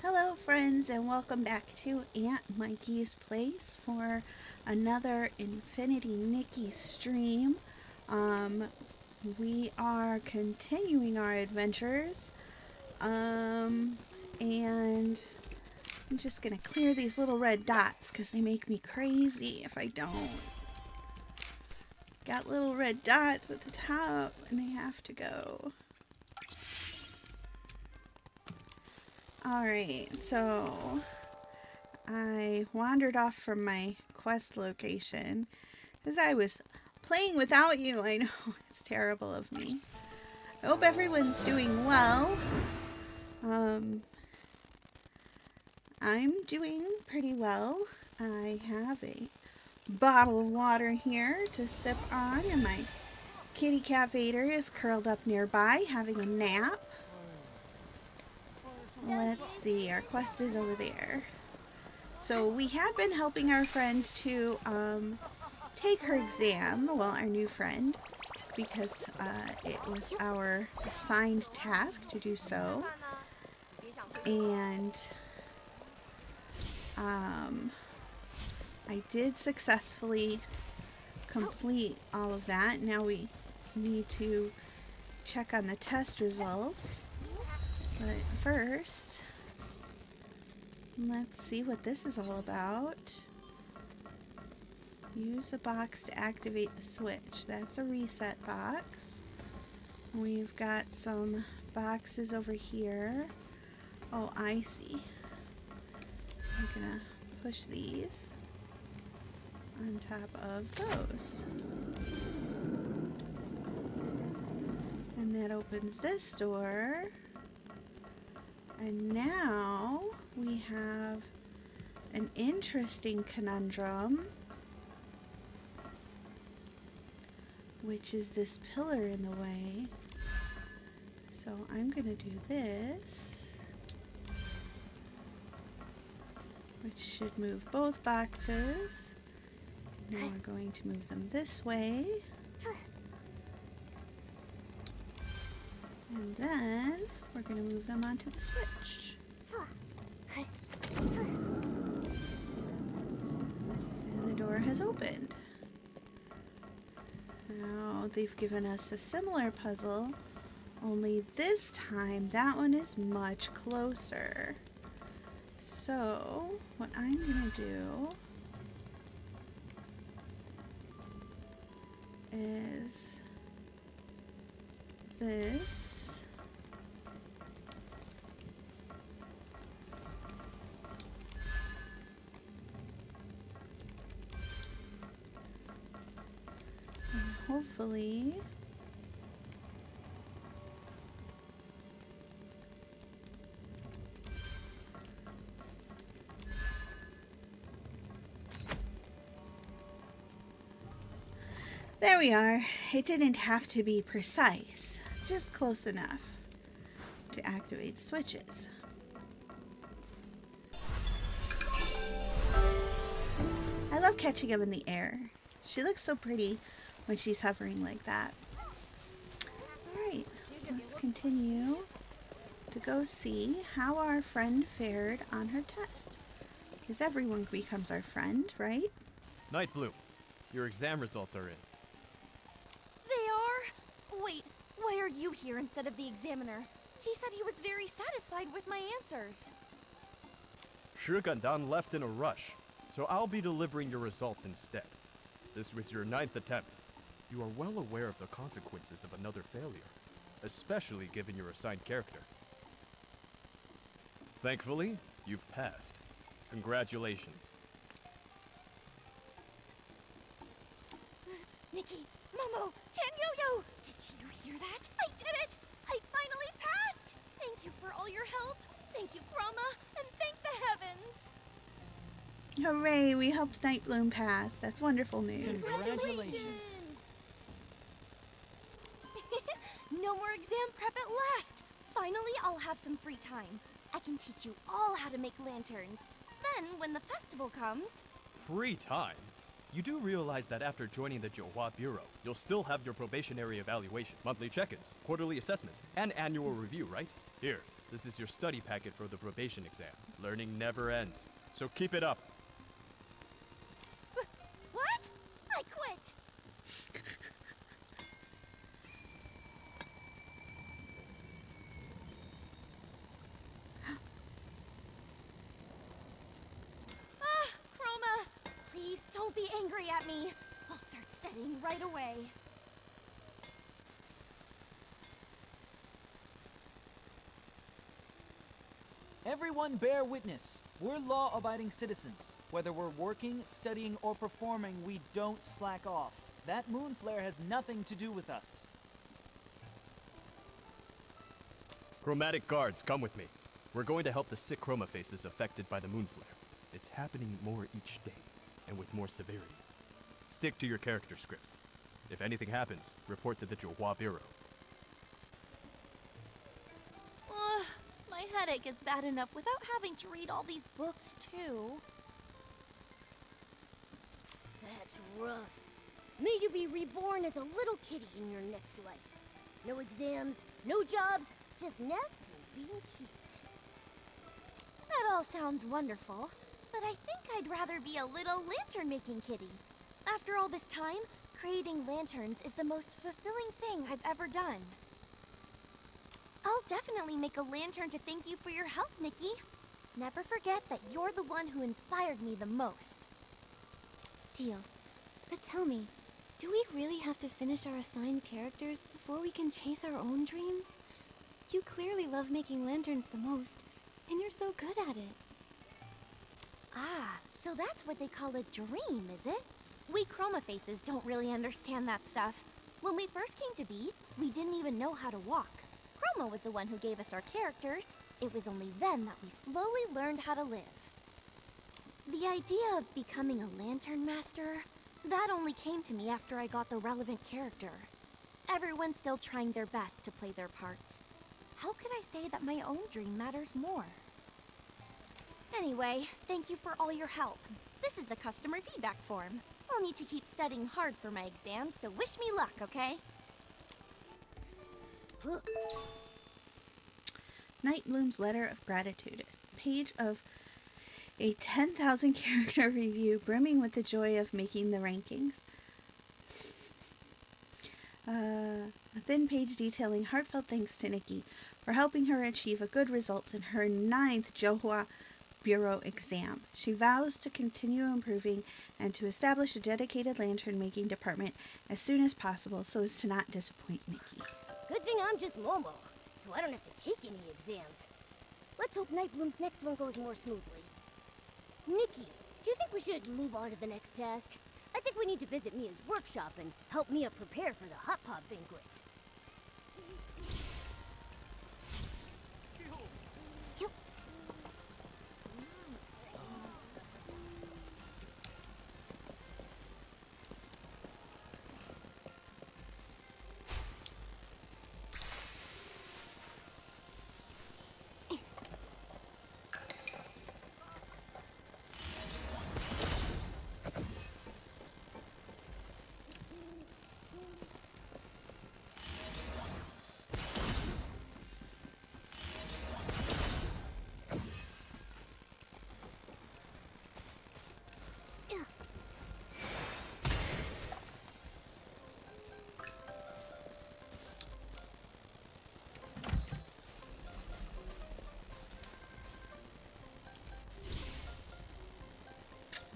Hello, friends, and welcome back to Aunt Mikey's Place for another Infinity Nikki stream. Um, we are continuing our adventures, and I'm just gonna clear these little red dots because they make me crazy if I don't. Got little red dots at the top, and they have to go. Alright, so I wandered off from my quest location because I was playing without you. I know, it's terrible of me. I hope everyone's doing well. I'm doing pretty well. I have a bottle of water here to sip on, and my kitty cat Vader is curled up nearby having a nap. Let's see, our quest is over there. So we had been helping our friend to take her exam, well, our new friend, because it was our assigned task to do so. And I did successfully complete all of that. Now we need to check on the test results. But first, let's see what this is all about. Use a box to activate the switch. That's a reset box. We've got some boxes over here. Oh, I see. I'm gonna push these on top of those. And that opens this door. And now we have an interesting conundrum, which is this pillar in the way. So I'm going to do this, which should move both boxes. Now we're going to move them this way. And then we're going to move them onto the switch. And the door has opened. Now they've given us a similar puzzle, only this time that one is much closer. So what I'm going to do is this. Hopefully there we are. It didn't have to be precise, just close enough to activate the switches. I love catching them in the air. She looks so pretty when she's hovering like that. Alright, let's continue to go see how our friend fared on her test. Because everyone becomes our friend, right? Night Bloom, your exam results are in. They are? Wait, why are you here instead of the examiner? He said he was very satisfied with my answers. Shigandan left in a rush, so I'll be delivering your results instead. This was your 9th attempt. You are well aware of the consequences of another failure, especially given your assigned character. Thankfully, you've passed. Congratulations. Nikki, Momo, Tanyo-yo! Did you hear that? I did it! I finally passed! Thank you for all your help. Thank you, Grandma, and thank the heavens! Hooray, we helped Nightbloom pass. That's wonderful news. Congratulations! No more exam prep at last! Finally, I'll have some free time. I can teach you all how to make lanterns. Then, when the festival comes... Free time? You do realize that after joining the Johua Bureau, you'll still have your probationary evaluation, monthly check-ins, quarterly assessments, and annual review, right? Here, This is your study packet for the probation exam. Learning never ends, so keep it up. What? I quit. Chroma, please don't be angry at me. I'll start studying right away. Everyone bear witness. We're law-abiding citizens. Whether we're working, studying, or performing, we don't slack off. That moon flare has nothing to do with us. Chromatic guards, come with me. We're going to help the sick chroma faces affected by the moon flare. It's happening more each day, and with more severity. Stick to your character scripts. If anything happens, report to the Johua Bureau. My headache is bad enough without having to read all these books, too. That's rough. May you be reborn as a little kitty in your next life. No exams, no jobs, just nuts and being cute. That all sounds wonderful, but I think I'd rather be a little lantern-making kitty. After all this time, creating lanterns is the most fulfilling thing I've ever done. I'll definitely make a lantern to thank you for your help, Nikki. Never forget that you're the one who inspired me the most. Deal. But tell me, do we really have to finish our assigned characters before we can chase our own dreams? You clearly love making lanterns the most, and you're so good at it. Ah, so that's what they call a dream, is it? We chroma faces don't really understand that stuff. When we first came to be, we didn't even know how to walk. Chroma was the one who gave us our characters. It was only then that we slowly learned how to live. The idea of becoming a lantern master, that only came to me after I got the relevant character. Everyone's still trying their best to play their parts. How could I say that my own dream matters more? Anyway, thank you for all your help. This is the customer feedback form. I'll need to keep studying hard for my exams, so wish me luck, okay? Night Bloom's letter of gratitude. A page of a 10,000 character review brimming with the joy of making the rankings. A thin page detailing heartfelt thanks to Nikki for helping her achieve a good result in her 9th Johua Bureau exam. She vows to continue improving and to establish a dedicated lantern making department as soon as possible so as to not disappoint Nikki. Good thing I'm just Momo, so I don't have to take any exams. Let's hope Night Bloom's next one goes more smoothly. Nikki, do you think we should move on to the next task? I think we need to visit Mia's workshop and help Mia prepare for the Hot Pot banquet. Yep.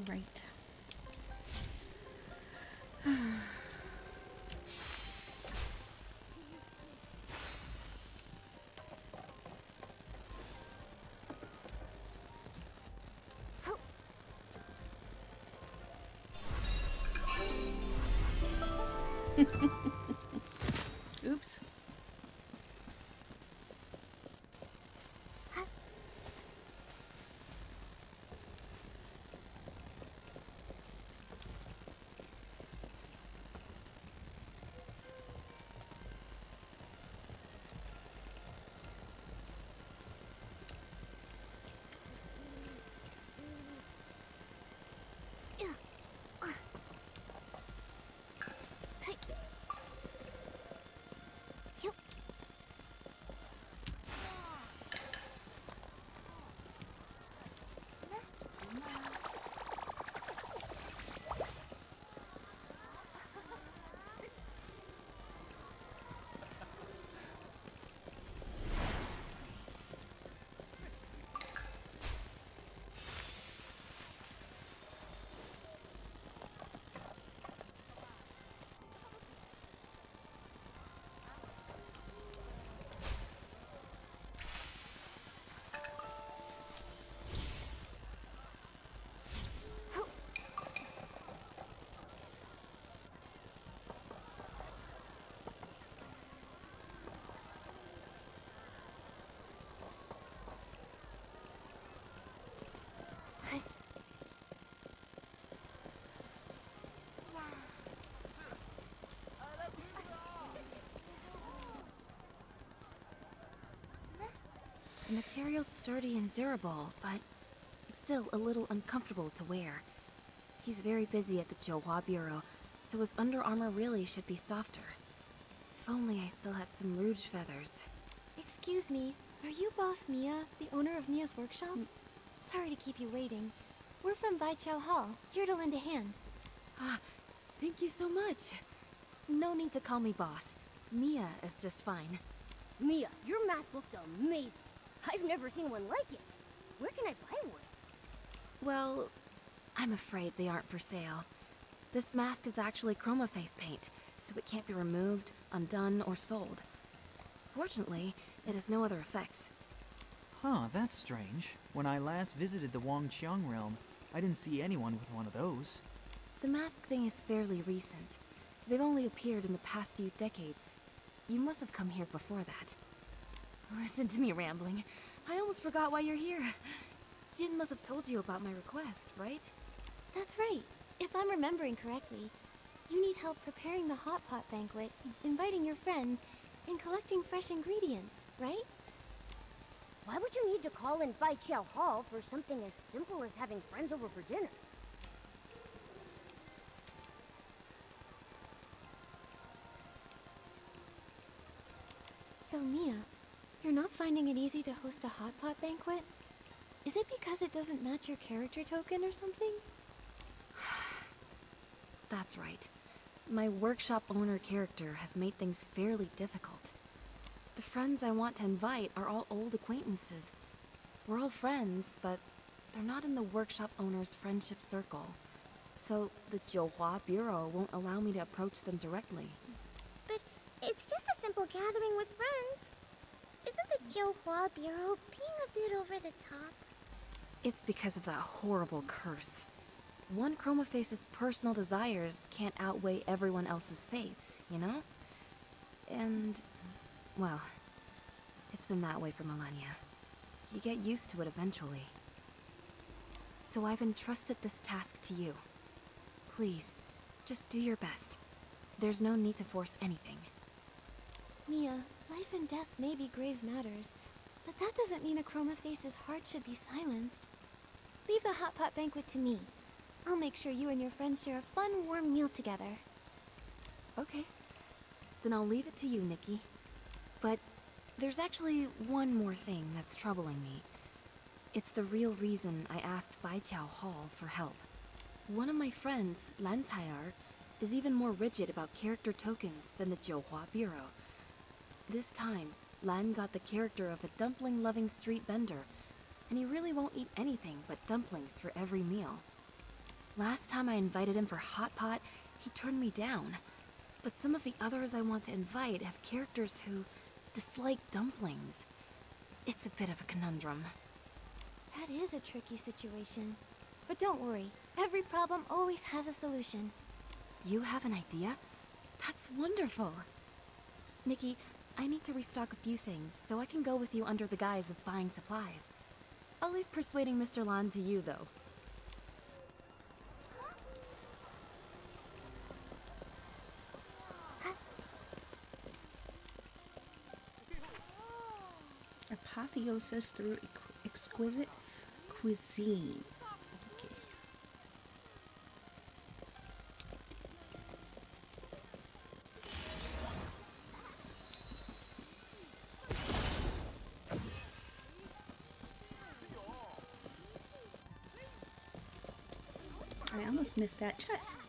Right. Oops. The material's sturdy and durable, but still a little uncomfortable to wear. He's very busy at the Jiuhua Bureau, so his Under Armour really should be softer. If only I still had some rouge feathers. Excuse me, are you Boss Mia, the owner of Mia's workshop? Sorry to keep you waiting. We're from Baiqiao Hall, here to lend a hand. Ah, thank you so much. No need to call me boss. Mia is just fine. Mia, your mask looks amazing. I've never seen one like it. Where can I buy one? Well, I'm afraid they aren't for sale. This mask is actually chroma face paint, so it can't be removed, undone, or sold. Fortunately, it has no other effects. Huh, that's strange. When I last visited the Wangqiang realm, I didn't see anyone with one of those. The mask thing is fairly recent. They've only appeared in the past few decades. You must have come here before that. Listen to me rambling. I almost forgot why you're here. Jin must have told you about my request, right? That's right. If I'm remembering correctly, you need help preparing the hot pot banquet, inviting your friends, and collecting fresh ingredients, right? Why would you need to call in Baiqiao Hall for something as simple as having friends over for dinner? So, Mia, you're not finding it easy to host a hot pot banquet? Is it because it doesn't match your character token or something? That's right. My workshop owner character has made things fairly difficult. The friends I want to invite are all old acquaintances. We're all friends, but they're not in the workshop owner's friendship circle. So the Jiuhua Bureau won't allow me to approach them directly. But it's just a simple gathering with friends. Isn't the Jiuhua Bureau being a bit over the top? It's because of that horrible curse. One Chromaface's personal desires can't outweigh everyone else's fates, you know? And, well, it's been that way for millennia. You get used to it eventually. So I've entrusted this task to you. Please, just do your best. There's no need to force anything. Mia, life and death may be grave matters, but that doesn't mean a Chromaface's heart should be silenced. Leave the hot pot banquet to me. I'll make sure you and your friends share a fun, warm meal together. Okay. Then I'll leave it to you, Nikki. But there's actually one more thing that's troubling me. It's the real reason I asked Baiqiao Hall for help. One of my friends, Lan Cai'er, is even more rigid about character tokens than the Jiuhua Bureau. This time, Lan got the character of a dumpling-loving street vendor, and he really won't eat anything but dumplings for every meal. Last time I invited him for hot pot, he turned me down. But some of the others I want to invite have characters who dislike dumplings. It's a bit of a conundrum. That is a tricky situation. But don't worry, every problem always has a solution. You have an idea? That's wonderful. Nikki, I need to restock a few things, so I can go with you under the guise of buying supplies. I'll leave persuading Mr. Lan to you, though. Apotheosis through exquisite cuisine. Okay. I almost missed that chest.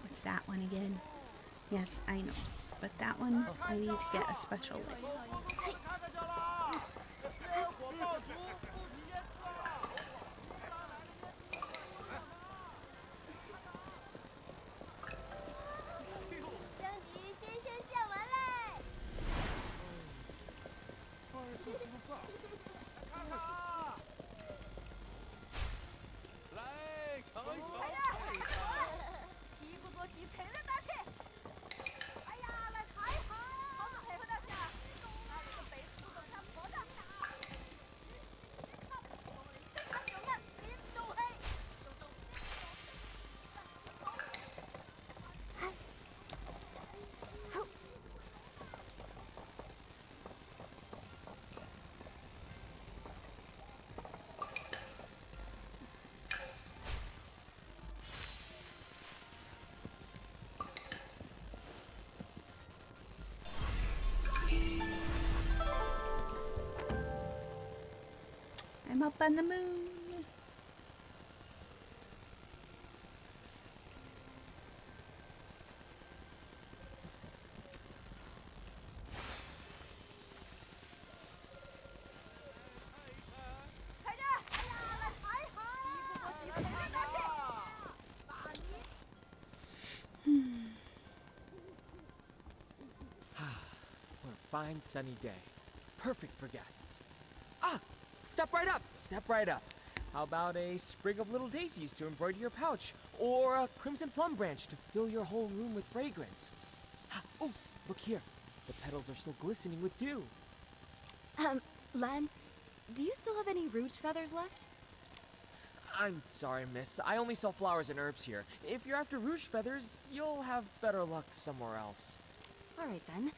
What's that one again? Yes, I know. But that one, I need to get a special link. up on the moon. What a fine sunny day. Perfect for guests. Ah! Step right up! Step right up. How about a sprig of little daisies to embroider your pouch? Or a crimson plum branch to fill your whole room with fragrance? Ah, oh, look here. The petals are still glistening with dew. Len, do you still have any rouge feathers left? I'm sorry, miss. I only sell flowers and herbs here. If you're after rouge feathers, you'll have better luck somewhere else. Alright then.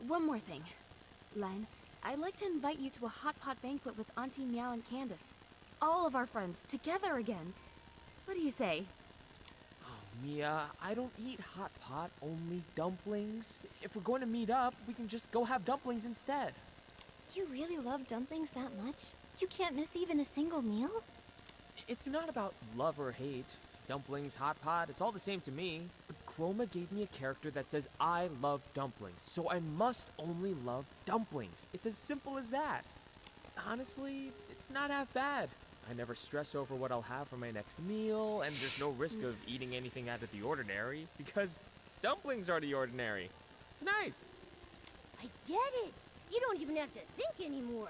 One more thing. Len, I'd like to invite you to a hot pot banquet with Auntie Meow and Candace. All of our friends, together again. What do you say? Oh, Mia, I don't eat hot pot, only dumplings. If we're going to meet up, we can just go have dumplings instead. You really love dumplings that much? You can't miss even a single meal? It's not about love or hate. Dumplings, hot pot, it's all the same to me. But Chroma gave me a character that says I love dumplings, so I must only love dumplings. It's as simple as that. Honestly, it's not half bad. I never stress over what I'll have for my next meal, and there's no risk of eating anything out of the ordinary, because dumplings are the ordinary. It's nice. I get it. You don't even have to think anymore.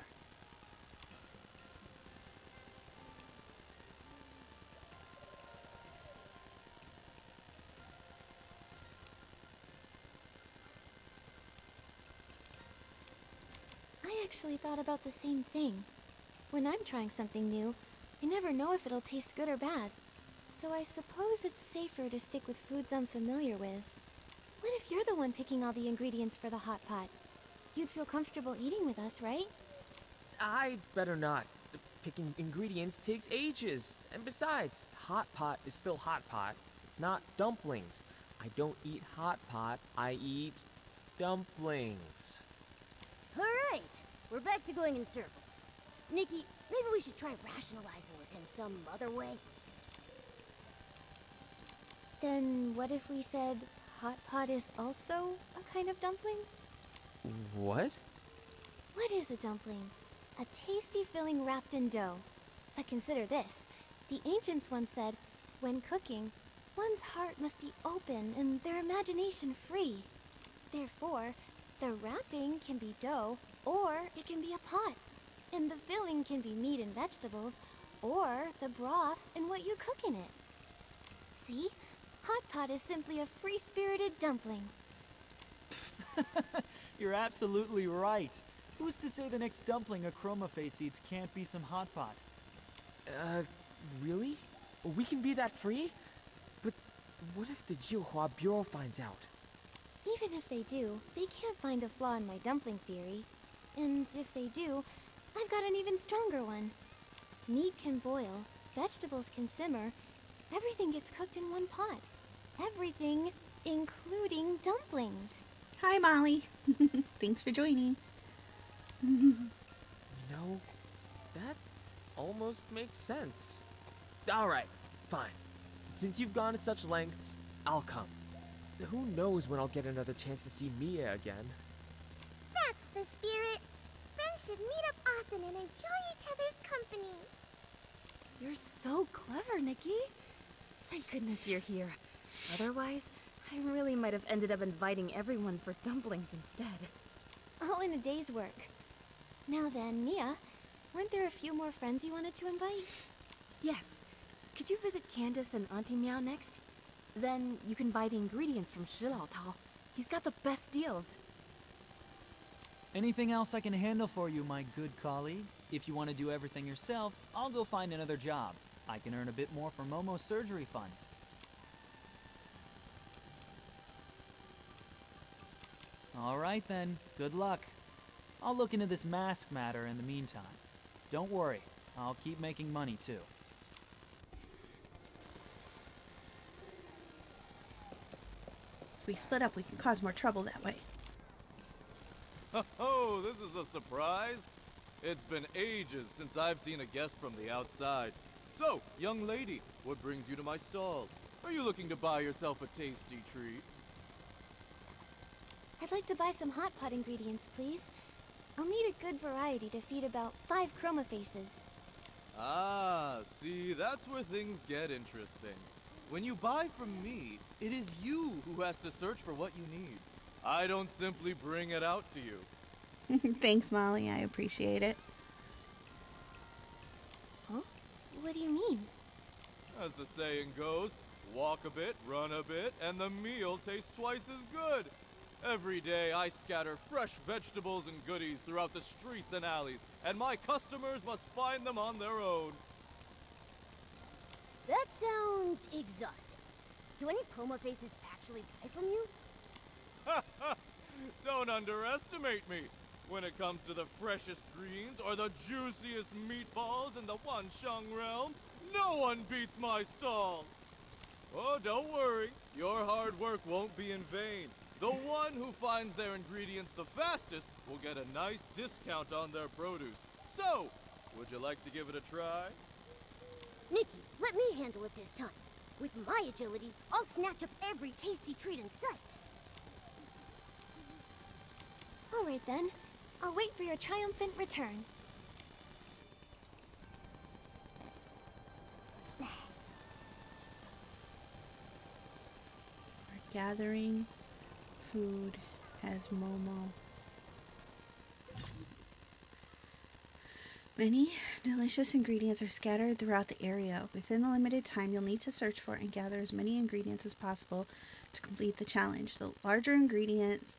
I actually thought about the same thing. When I'm trying something new, I never know if it'll taste good or bad. So I suppose it's safer to stick with foods I'm familiar with. What if you're the one picking all the ingredients for the hot pot? You'd feel comfortable eating with us, right? I'd better not. Picking ingredients takes ages. And besides, hot pot is still hot pot. It's not dumplings. I don't eat hot pot, I eat dumplings. All right, we're back to going in circles. Nikki, maybe we should try rationalizing with him some other way. Then what if we said hot pot is also a kind of dumpling? What? What is a dumpling? A tasty filling wrapped in dough. But consider this. The ancients once said, when cooking, one's heart must be open and their imagination free. Therefore, the wrapping can be dough, or it can be a pot. And the filling can be meat and vegetables, or the broth and what you cook in it. See? Hot pot is simply a free-spirited dumpling. You're absolutely right. Who's to say the next dumpling a Chroma Face eats can't be some hot pot? Really? We can be that free? But what if the Jiuhua Bureau finds out? Even if they do, they can't find a flaw in my dumpling theory. And if they do, I've got an even stronger one. Meat can boil, vegetables can simmer, everything gets cooked in one pot. Everything, including dumplings. Hi, Molly. Thanks for joining. You know, that almost makes sense. Alright, fine. Since you've gone to such lengths, I'll come. Who knows when I'll get another chance to see Mia again. That's the spirit. Friends should meet up often and enjoy each other's company. You're so clever, Nikki. Thank goodness you're here. Otherwise, I really might have ended up inviting everyone for dumplings instead. All in a day's work. Now then, Mia, weren't there a few more friends you wanted to invite? Yes. Could you visit Candace and Auntie Meow next? Then you can buy the ingredients from Shilao Tao. He's got the best deals. Anything else I can handle for you, my good colleague? If you want to do everything yourself, I'll go find another job. I can earn a bit more for Momo's surgery fund. All right then, good luck. I'll look into this mask matter in the meantime. Don't worry, I'll keep making money too. If we split up, we can cause more trouble that way. Oh, this is a surprise. It's been ages since I've seen a guest from the outside. So, young lady, what brings you to my stall? Are you looking to buy yourself a tasty treat? I'd like to buy some hot pot ingredients, please. I'll need a good variety to feed about 5 chroma faces. Ah, see, that's where things get interesting. When you buy from me, it is you who has to search for what you need. I don't simply bring it out to you. Thanks, Molly. I appreciate it. Huh? What do you mean? As the saying goes, walk a bit, run a bit, and the meal tastes twice as good. Every day I scatter fresh vegetables and goodies throughout the streets and alleys, and my customers must find them on their own. That sounds exhausting. Do any chroma faces actually buy from you? Don't underestimate me. When it comes to the freshest greens or the juiciest meatballs in the Wansheng realm, no one beats my stall. Oh, don't worry. Your hard work won't be in vain. The one who finds their ingredients the fastest will get a nice discount on their produce. So, would you like to give it a try? Nikki, let me handle it this time. With my agility, I'll snatch up every tasty treat in sight. All right then. I'll wait for your triumphant return. We're gathering food as Momo. Many delicious ingredients are scattered throughout the area. Within the limited time, you'll need to search for and gather as many ingredients as possible to complete the challenge. The larger ingredients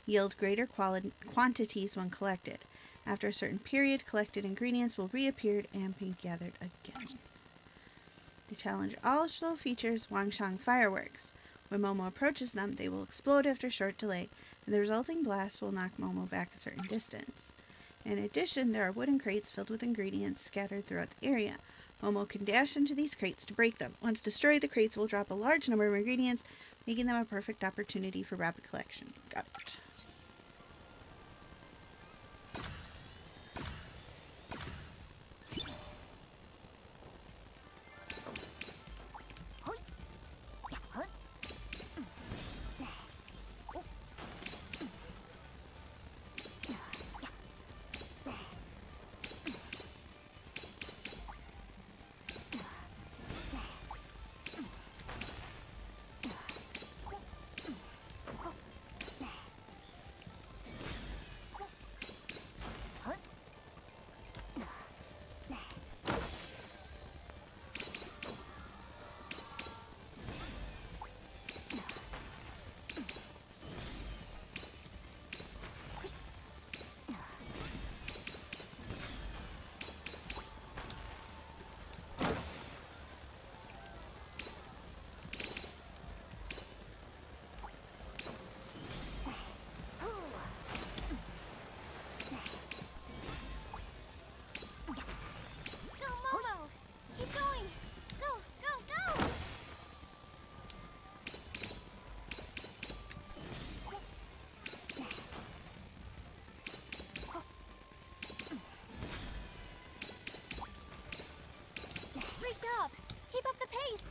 yield greater quantities when collected. After a certain period, collected ingredients will reappear and be gathered again. The challenge also features Wansheng fireworks. When Momo approaches them, they will explode after a short delay, and the resulting blast will knock Momo back a certain distance. In addition, there are wooden crates filled with ingredients scattered throughout the area. Momo can dash into these crates to break them. Once destroyed, the crates will drop a large number of ingredients, making them a perfect opportunity for rapid collection. Got it. job! Keep up the pace!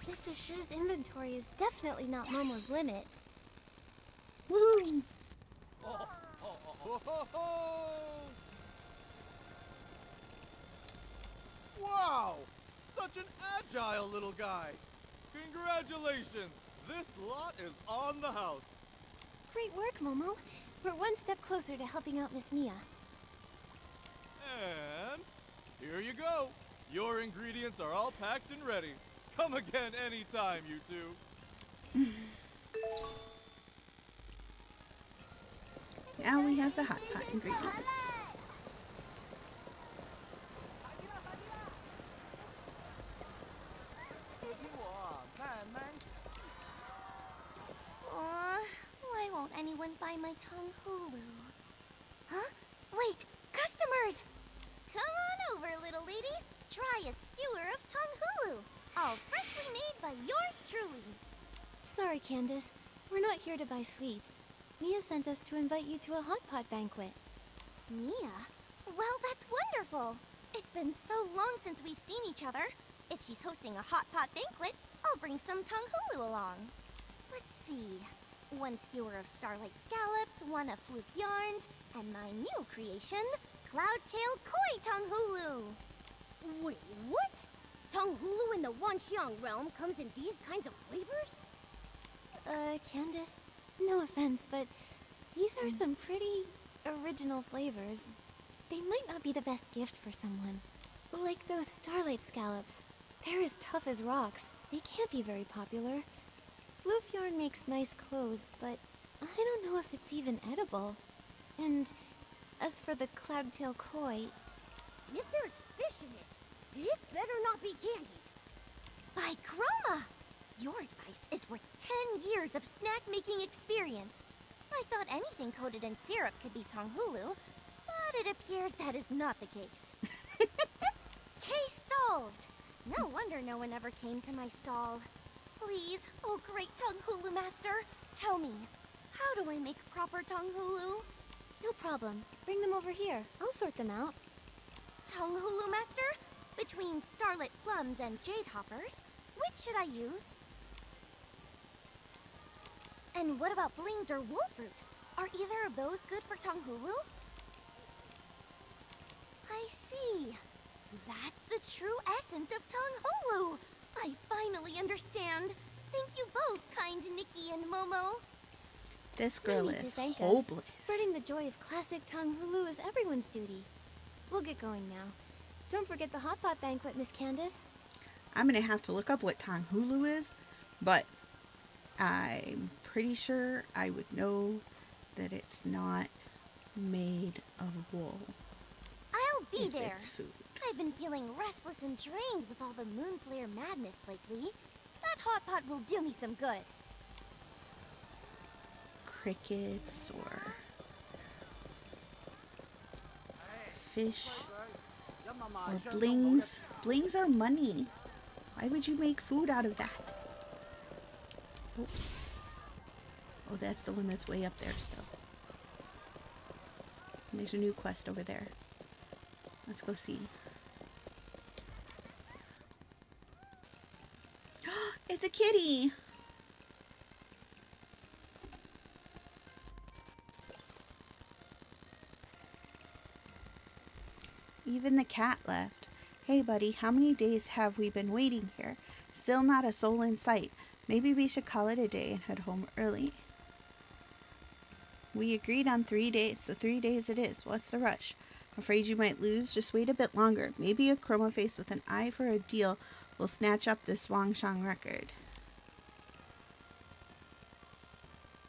Mr. Shu's inventory is definitely not Momo's limit. Woo! Wow! Such an agile little guy! Congratulations! This lot is on the house! Great work, Momo. We're one step closer to helping out Miss Mia. And here you go! Your ingredients are all packed and ready. Come again anytime, you two. Now we have the hot pot ingredients. Why won't anyone buy my tongue hulu? Huh? Wait, customers! Come on over, little lady. try a skewer of Tonghulu, all freshly made by yours truly. Sorry, Candace. We're not here to buy sweets. Mia sent us to invite you to a hot pot banquet. Mia? Well, that's wonderful. It's been so long since we've seen each other. If she's hosting a hot pot banquet, I'll bring some Tonghulu along. Let's see. 1 skewer of starlight scallops, 1 of floof yarns, and my new creation, cloudtail koi Tonghulu. Wait, what? Tonghulu in the Wanxiang realm comes in these kinds of flavors? Candace, no offense, but these are some pretty original flavors. They might not be the best gift for someone. Like those starlight scallops. They're as tough as rocks. They can't be very popular. Floof yarn makes nice clothes, but I don't know if it's even edible. And as for the cloudtail koi, If there's fish in it better not be candied. By Chroma! Your advice is worth 10 years of snack-making experience. I thought anything coated in syrup could be Tonghulu, but it appears that is not the case. Case solved! No wonder no one ever came to my stall. Please, oh great Tonghulu master, tell me, how do I make proper Tonghulu? no problem. Bring them over here. I'll sort them out. Tonghulu master? Between starlit plums and jade hoppers, which should I use? And what about blings or wolfroot? Are either of those good for Tonghulu? I see. That's the true essence of Tonghulu. I finally understand. Thank you both, kind Nikki and Momo. This No girl need to is thank us. hopeless. Spreading the joy of classic Tonghulu is everyone's duty. We'll get going now. Don't forget the hot pot banquet, Miss Candace. I'm gonna have to look up what Tonghulu is, but I'm pretty sure I would know that it's not made of wool. I'll be if there. it's food. I've been feeling restless and drained with all the Moonflare madness lately. That hot pot will do me some good. Crickets or fish or blings. Blings are money. Why would you make food out of that? Oh, oh, that's the one that's way up there still. And there's a new quest over there. Let's go see. It's a kitty! Even the cat left. Hey buddy, how many days have we been waiting here? Still not a soul in sight. Maybe we should call it a day and head home early. We agreed on 3 days, so 3 days it is. What's the rush? Afraid you might lose? Just wait a bit longer. Maybe a chroma face with an eye for a deal will snatch up this Wangshan record.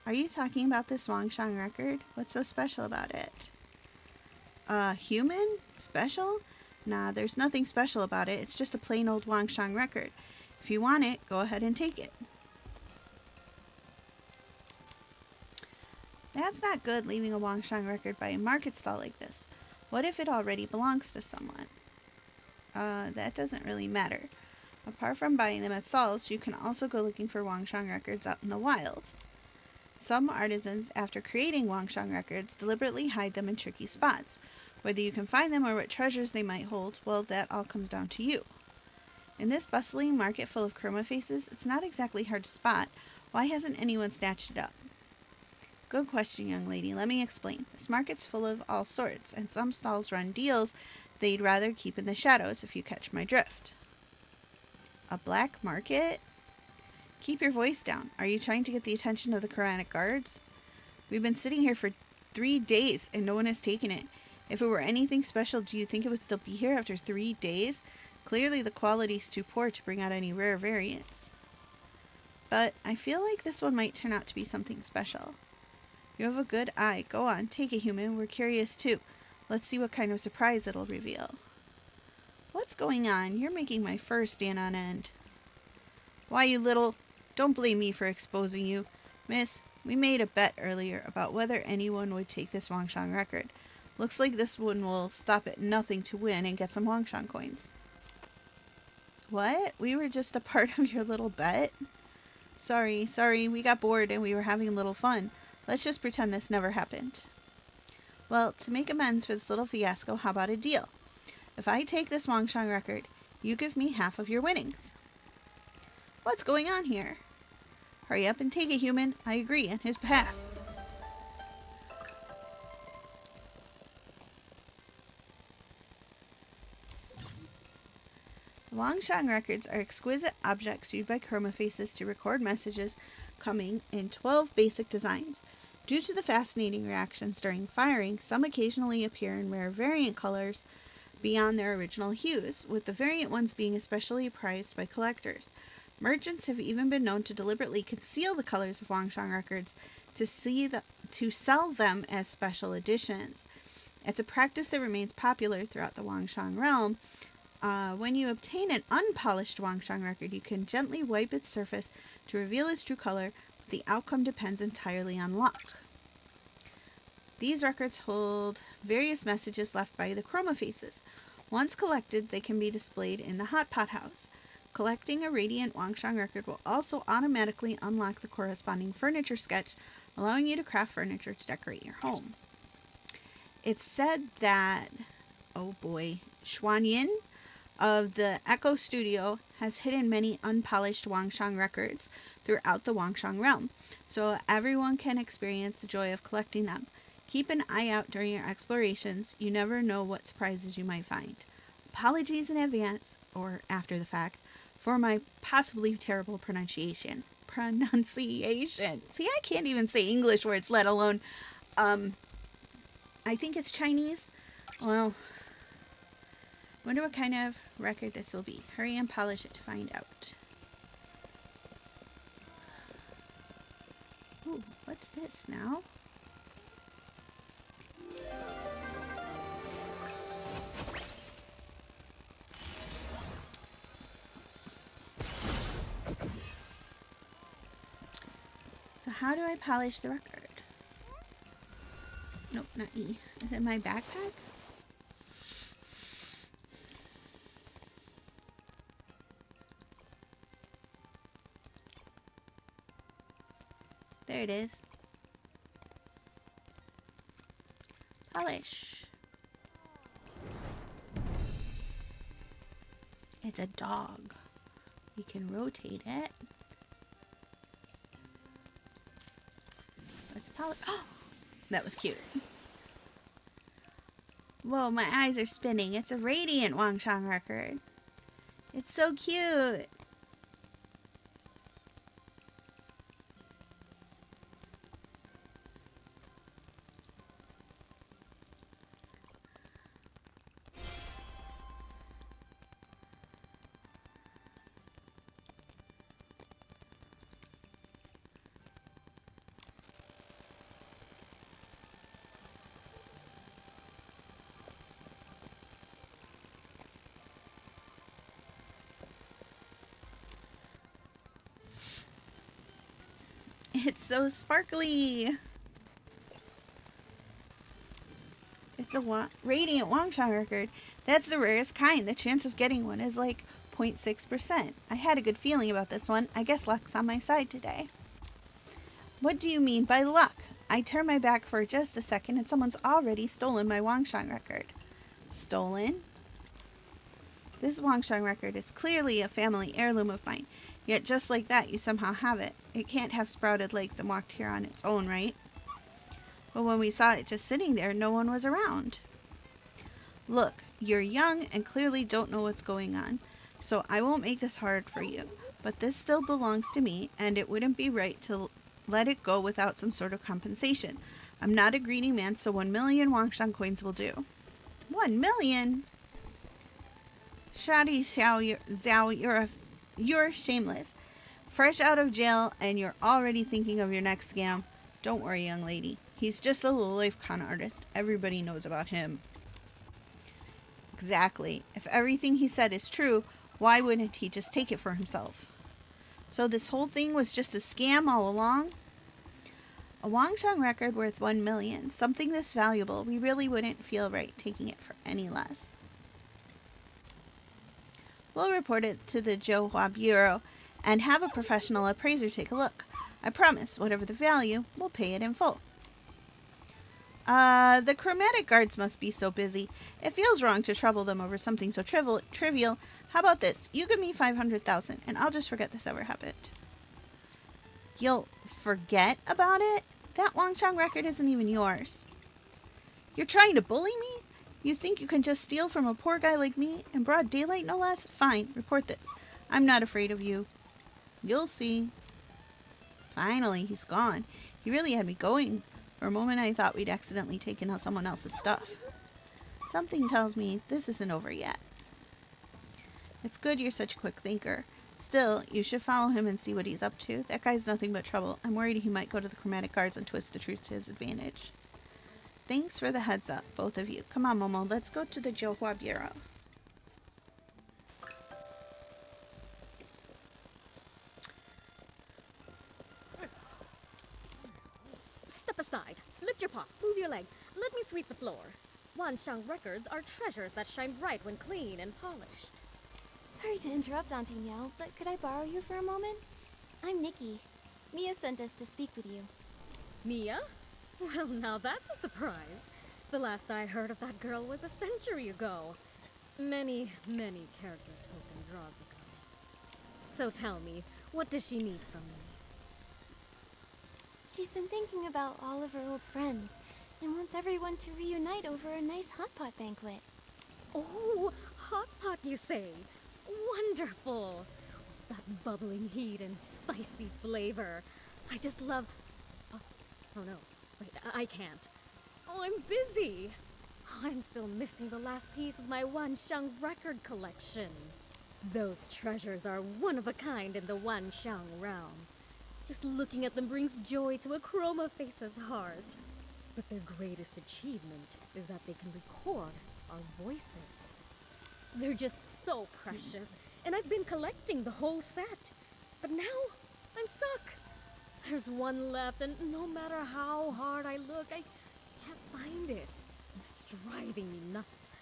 Are you talking about this Wangshan record? What's so special about it? Human? Special? Nah, there's nothing special about it. It's just a plain old Wangshan record. If you want it, go ahead and take it. That's not good, leaving a Wangshan record by a market stall like this. What if it already belongs to someone? That doesn't really matter. Apart from buying them at stalls, you can also go looking for Wangshan records out in the wild. Some artisans, after creating Wangshan records, deliberately hide them in tricky spots. Whether you can find them or what treasures they might hold, well, that all comes down to you. In this bustling market full of chroma faces, it's not exactly hard to spot. Why hasn't anyone snatched it up? Good question, young lady. Let me explain. This market's full of all sorts, and some stalls run deals they'd rather keep in the shadows, if you catch my drift. A black market? Keep your voice down. Are you trying to get the attention of the Quranic guards? We've been sitting here for 3 days, and no one has taken it. If it were anything special, do you think it would still be here after 3 days? Clearly the quality's too poor to bring out any rare variants. But I feel like this one might turn out to be something special. You have a good eye. Go on, take it, human. We're curious too. Let's see what kind of surprise it'll reveal. What's going on? You're making my fur stand on end. Why, you little... Don't blame me for exposing you. Miss, we made a bet earlier about whether anyone would take this Wangshan record. Looks like this one will stop at nothing to win and get some Wangshan coins. What? We were just a part of your little bet? Sorry, we got bored and we were having a little fun. Let's just pretend this never happened. Well, to make amends for this little fiasco, how about a deal? If I take this Wangshang record, you give me half of your winnings. What's going on here? Hurry up and take it, human. I agree on his behalf. The Wangshang records are exquisite objects used by chroma faces to record messages coming in 12 basic designs. Due to the fascinating reactions during firing, some occasionally appear in rare variant colors beyond their original hues, with the variant ones being especially prized by collectors. Merchants have even been known to deliberately conceal the colors of Wangshang records to sell them as special editions. It's a practice that remains popular throughout the Wangshang realm. When you obtain an unpolished Wangshang record, you can gently wipe its surface to reveal its true color. The outcome depends entirely on luck. These records hold various messages left by the chroma faces. Once collected, they can be displayed in the hot pot house. Collecting a radiant Wangshang record will also automatically unlock the corresponding furniture sketch, allowing you to craft furniture to decorate your home. It's said that, oh boy, Xuanyin of the Echo Studio has hidden many unpolished Wangshang records throughout the Wangshang realm, so everyone can experience the joy of collecting them. Keep an eye out during your explorations. You never know what surprises you might find. Apologies in advance, or after the fact, for my possibly terrible pronunciation. See, I can't even say English words, let alone, I think it's Chinese. Well, wonder what kind of record this will be. Hurry and polish it to find out. Ooh, what's this now? So how do I polish the record? Nope, not E. Is it my backpack? There it is. Polish. It's a dog. You can rotate it. Let's polish. Oh! That was cute. Whoa, my eyes are spinning. It's a radiant Wangshang record. It's so cute. It's so sparkly. It's a radiant Wangshang record. That's the rarest kind. The chance of getting one is like 0.6%. I had a good feeling about this one. I guess luck's on my side today. What do you mean by luck? I turn my back for just a second and someone's already stolen my Wangshang record. Stolen? This Wangshang record is clearly a family heirloom of mine. Yet just like that, you somehow have it. It can't have sprouted legs and walked here on its own, right? But when we saw it just sitting there, no one was around. Look, you're young and clearly don't know what's going on, so I won't make this hard for you. But this still belongs to me, and it wouldn't be right to let it go without some sort of compensation. I'm not a greedy man, so 1 million Wangshang coins will do. 1 million? Shadi Xiao Zhao, you're shameless. Fresh out of jail and you're already thinking of your next scam. Don't worry, young lady. He's just a low-life con artist. Everybody knows about him. Exactly. If everything he said is true, why wouldn't he just take it for himself? So this whole thing was just a scam all along? A Wangshang record worth 1 million. Something this valuable. We really wouldn't feel right taking it for any less. We'll report it to the Johua Bureau and have a professional appraiser take a look. I promise, whatever the value, we'll pay it in full. The chromatic guards must be so busy. It feels wrong to trouble them over something so trivial. How about this? You give me 500,000 and I'll just forget this ever happened. You'll forget about it? That Wangchang record isn't even yours. You're trying to bully me? You think you can just steal from a poor guy like me? In broad daylight, no less? Fine, report this. I'm not afraid of you. You'll see. Finally, he's gone. He really had me going. For a moment, I thought we'd accidentally taken out someone else's stuff. Something tells me this isn't over yet. It's good you're such a quick thinker. Still, you should follow him and see what he's up to. That guy's nothing but trouble. I'm worried he might go to the chromatic guards and twist the truth to his advantage. Thanks for the heads up, both of you. Come on, Momo, let's go to the Johua Bureau. Step aside. Lift your paw. Move your leg. Let me sweep the floor. Wanshang records are treasures that shine bright when clean and polished. Sorry to interrupt, Auntie Meow, but could I borrow you for a moment? I'm Nikki. Mia sent us to speak with you. Mia? Well, now that's a surprise. The last I heard of that girl was a century ago. Many, many character token draws ago. So tell me, what does she need from me? She's been thinking about all of her old friends and wants everyone to reunite over a nice hot pot banquet. Oh, hot pot, you say? Wonderful! That bubbling heat and spicy flavor. I just love... Oh no, wait, I can't. Oh, I'm busy. I'm still missing the last piece of my Wanshang record collection. Those treasures are one of a kind in the Wanshang realm. Just looking at them brings joy to a Chroma Face's heart. But their greatest achievement is that they can record our voices. They're just so precious, and I've been collecting the whole set. But now, I'm stuck. There's one left, and no matter how hard I look, I can't find it. It's driving me nuts.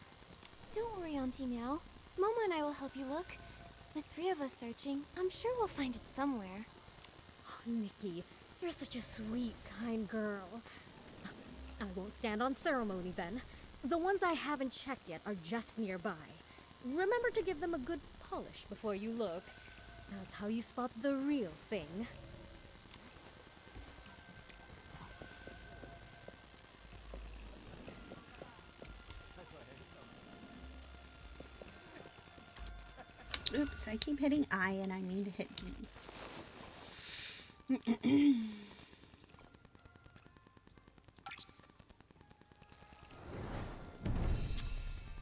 Don't worry, Auntie Meow. Momo and I will help you look. With 3 of us searching, I'm sure we'll find it somewhere. Oh, Nikki, you're such a sweet, kind girl. I won't stand on ceremony then. The ones I haven't checked yet are just nearby. Remember to give them a good polish before you look. That's how you spot the real thing. Oops, I keep hitting I and I mean to hit B.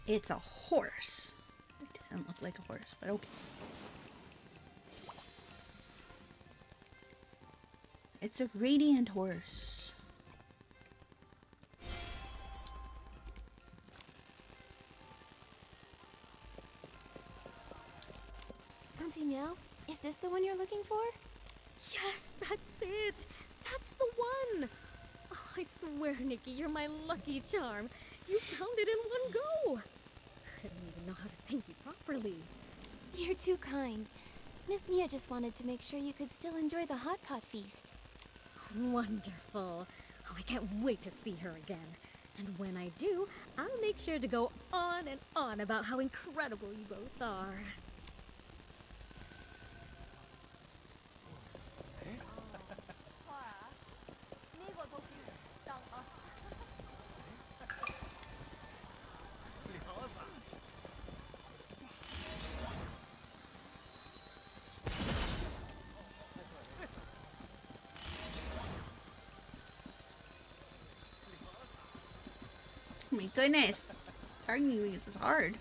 It's a horse. It doesn't look like a horse, but okay. It's a radiant horse. Auntie Meow, is this the one you're looking for? Yes, that's it. That's the one. Oh, I swear, Nikki, you're my lucky charm. You found it in one go. I don't even know how to thank you properly. You're too kind. Miss Mia just wanted to make sure you could still enjoy the hot pot feast. Wonderful. Oh, I can't wait to see her again. And when I do, I'll make sure to go on and on about how incredible you both are. Oh my goodness. Targeting these is hard.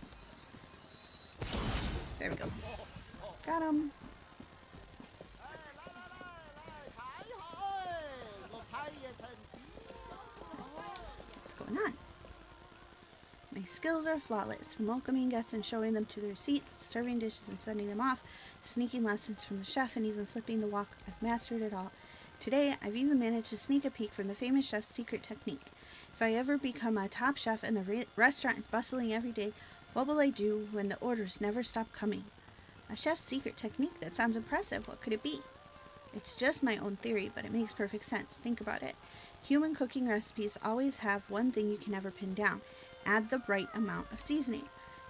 There we go. Got him. What's going on? My skills are flawless. From welcoming guests and showing them to their seats, to serving dishes and sending them off, to sneaking lessons from the chef and even flipping the wok, I've mastered it all. Today, I've even managed to sneak a peek from the famous chef's secret technique. If I ever become a top chef and the restaurant is bustling every day, what will I do when the orders never stop coming? A chef's secret technique that sounds impressive. What could it be? It's just my own theory, but it makes perfect sense. Think about it. Human cooking recipes always have one thing you can never pin down. Add the right amount of seasoning.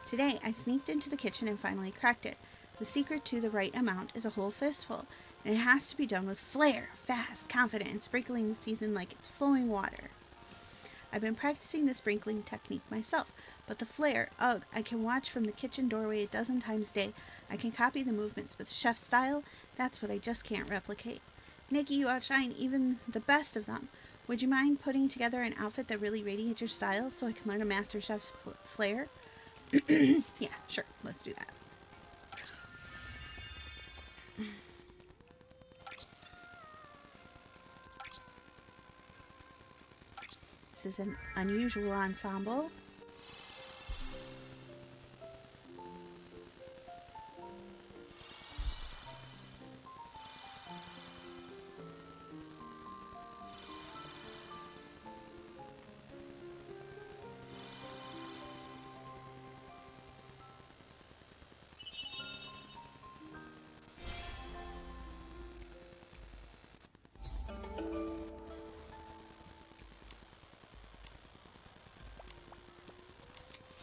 Today, I sneaked into the kitchen and finally cracked it. The secret to the right amount is a whole fistful, and it has to be done with flair, fast, confident, and sprinkling the season like it's flowing water. I've been practicing the sprinkling technique myself, but the flair, ugh, I can watch from the kitchen doorway a dozen times a day. I can copy the movements, but the chef's style, that's what I just can't replicate. Nikki, you outshine even the best of them. Would you mind putting together an outfit that really radiates your style so I can learn a master chef's flair? Yeah, sure, let's do that. This is an unusual ensemble.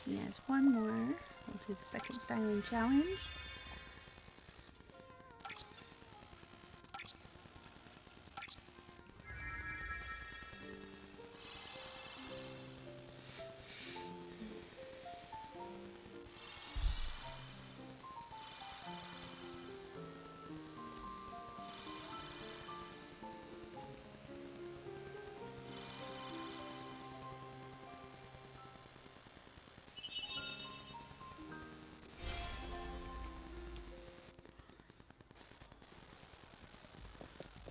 He has one more. We'll do the second styling challenge.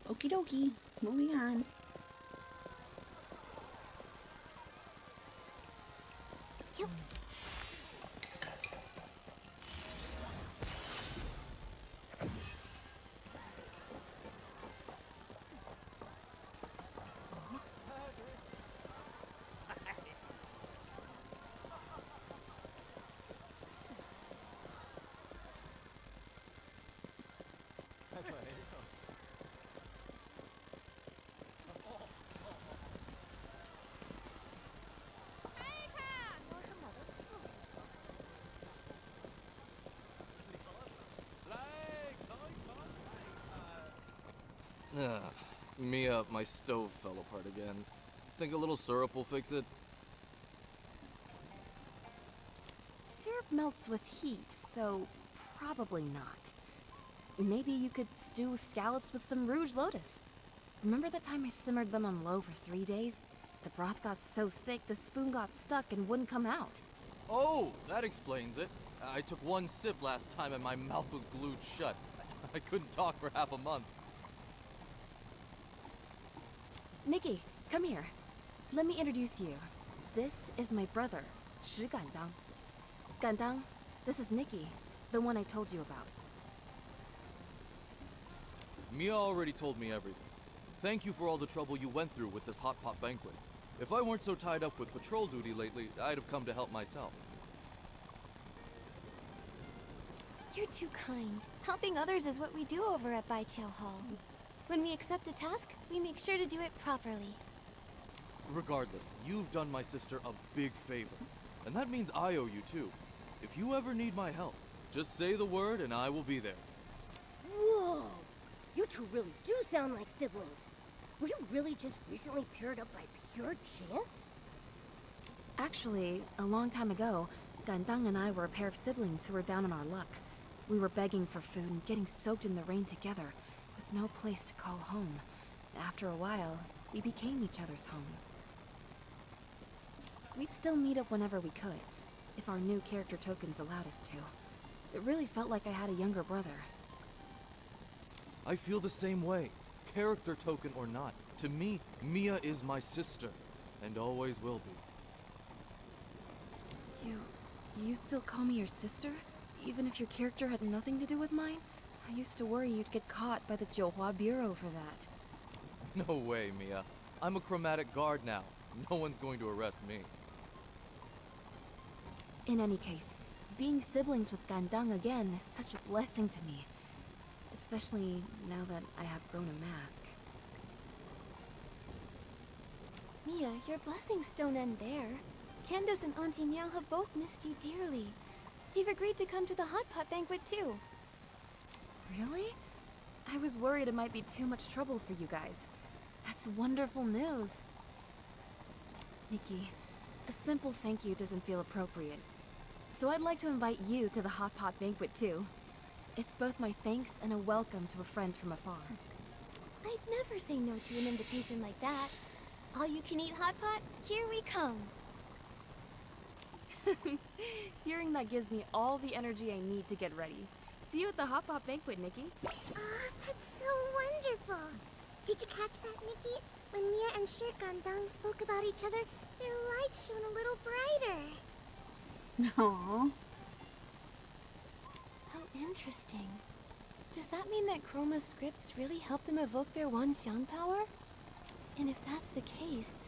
Okie dokie, moving on. Mia, my stove fell apart again. Think a little syrup will fix it? Syrup melts with heat, so probably not. Maybe you could stew scallops with some Rouge Lotus. Remember that time I simmered them on low for 3 days? The broth got so thick the spoon got stuck and wouldn't come out. Oh, that explains it. I took one sip last time and my mouth was glued shut. I couldn't talk for half a month. Nikki, come here. Let me introduce you. This is my brother, Shi Gandang. Gandang, this is Nikki, the one I told you about. Mia already told me everything. Thank you for all the trouble you went through with this hot pot banquet. If I weren't so tied up with patrol duty lately, I'd have come to help myself. You're too kind. Helping others is what we do over at Baiqiao Hall. When we accept a task, we make sure to do it properly. Regardless, you've done my sister a big favor. And that means I owe you too. If you ever need my help, just say the word and I will be there. Whoa! You two really do sound like siblings. Were you really just recently paired up by pure chance? Actually, a long time ago, Gandang and I were a pair of siblings who were down on our luck. We were begging for food and getting soaked in the rain together, with no place to call home. After a while, we became each other's homes. We'd still meet up whenever we could, if our new character tokens allowed us to. It really felt like I had a younger brother. I feel the same way. Character token or not, to me, Mia is my sister, and always will be. You still call me your sister? Even if your character had nothing to do with mine? I used to worry you'd get caught by the Jiuhua Bureau for that. No way, Mia. I'm a chromatic guard now. No one's going to arrest me. In any case, being siblings with Gandang again is such a blessing to me. Especially now that I have grown a mask. Mia, your blessings don't end there. Candace and Auntie Meow have both missed you dearly. They've agreed to come to the hot pot banquet too. Really? I was worried it might be too much trouble for you guys. That's wonderful news. Nikki, a simple thank you doesn't feel appropriate. So I'd like to invite you to the hot pot banquet too. It's both my thanks and a welcome to a friend from afar. I'd never say no to an invitation like that. All you can eat hot pot, here we come. Hearing that gives me all the energy I need to get ready. See you at the hot pot banquet, Nikki. Ah, that's so wonderful. Did you catch that, Nikki? When Mia and Shirt Gandang spoke about each other, their lights shone a little brighter. Aww. How interesting. Does that mean that Chroma's scripts really help them evoke their Wanxiang power? And if that's the case,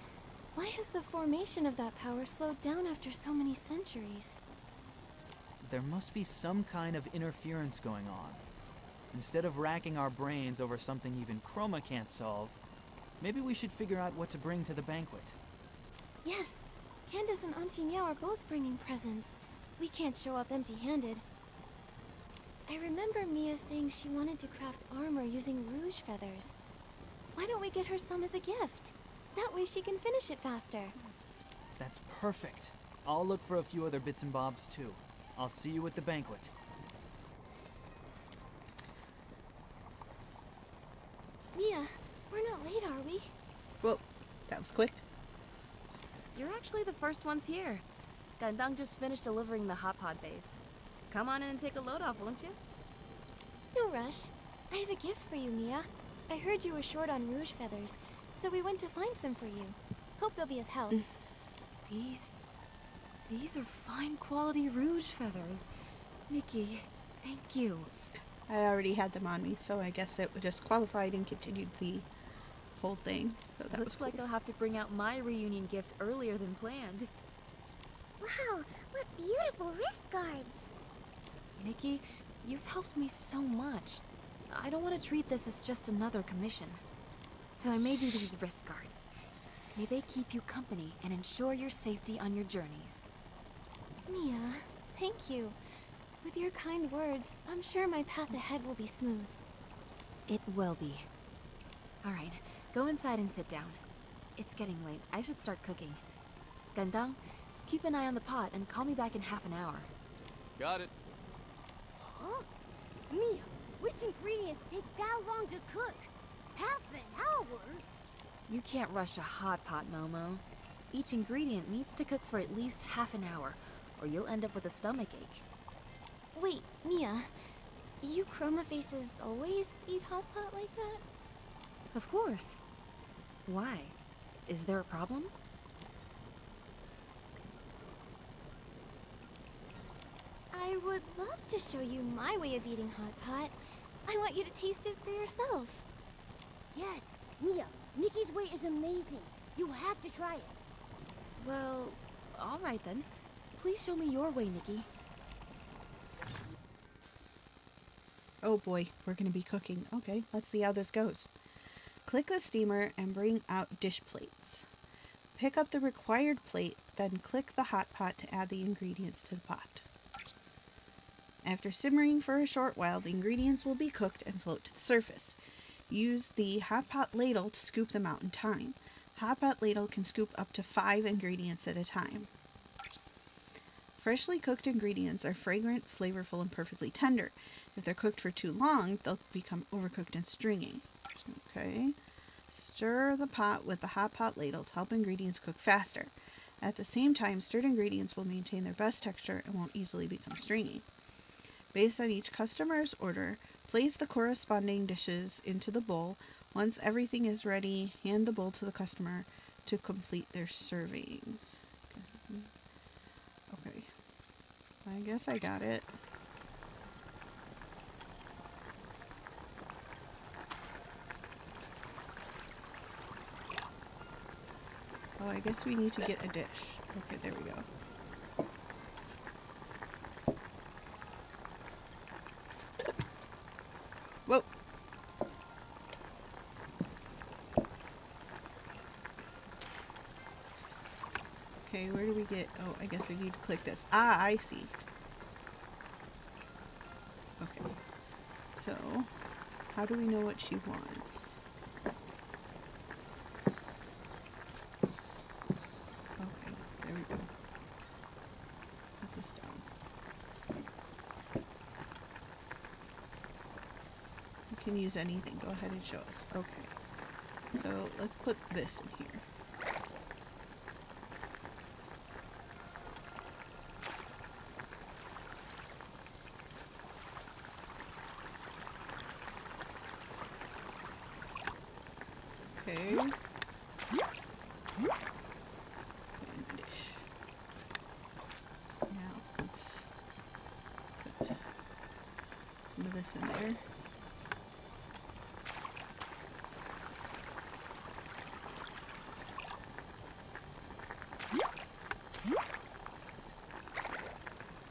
why has the formation of that power slowed down after so many centuries? There must be some kind of interference going on. Instead of racking our brains over something even Chroma can't solve, maybe we should figure out what to bring to the banquet. Yes, Candace and Auntie Meow are both bringing presents. We can't show up empty-handed. I remember Mia saying she wanted to craft armor using rouge feathers. Why don't we get her some as a gift? That way she can finish it faster. That's perfect. I'll look for a few other bits and bobs too. I'll see you at the banquet. Mia, we're not late, are we? Whoa, that was quick. You're actually the first ones here. Gandang just finished delivering the hot pot base. Come on in and take a load off, won't you? No rush. I have a gift for you, Mia. I heard you were short on rouge feathers, so we went to find some for you. Hope they'll be of help. These are fine quality rouge feathers. Nikki, thank you. I already had them on me, so I guess it just qualified and continued the whole thing. So that Looks was cool. like I'll have to bring out my reunion gift earlier than planned. Wow, what beautiful wrist guards. Nikki, you've helped me so much. I don't want to treat this as just another commission. So I made you these wrist guards. May they keep you company and ensure your safety on your journeys. Mia, thank you. With your kind words, I'm sure my path ahead will be smooth. It will be. Alright, go inside and sit down. It's getting late. I should start cooking. Gandang, keep an eye on the pot and call me back in half an hour. Got it. Huh? Mia, which ingredients take that long to cook? Half an hour? You can't rush a hot pot, Momo. Each ingredient needs to cook for at least half an hour, or you'll end up with a stomachache. Wait, Mia, you Chroma faces always eat hot pot like that? Of course. Why? Is there a problem? I would love to show you my way of eating hot pot. I want you to taste it for yourself. Yes, Mia, Nikki's way is amazing. You have to try it. Well, alright then. Please show me your way, Nikki. Oh boy, we're gonna be cooking. Okay, let's see how this goes. Click the steamer and bring out dish plates. Pick up the required plate, then click the hot pot to add the ingredients to the pot. After simmering for a short while, the ingredients will be cooked and float to the surface. Use the hot pot ladle to scoop them out in time. The hot pot ladle can scoop up to 5 ingredients at a time. Freshly cooked ingredients are fragrant, flavorful, and perfectly tender. If they're cooked for too long, they'll become overcooked and stringy. Okay. Stir the pot with the hot pot ladle to help ingredients cook faster. At the same time, stirred ingredients will maintain their best texture and won't easily become stringy. Based on each customer's order, place the corresponding dishes into the bowl. Once everything is ready, hand the bowl to the customer to complete their serving. Okay. I guess I got it. Oh, I guess we need to get a dish. Okay, there we go. get... Oh, I guess I need to click this. Ah, I see. Okay. So, how do we know what she wants? Okay, there we go. Put this down. You can use anything. Go ahead and show us. Okay. So, let's put this in here. Okay. And dish. Now let's put some of this in there.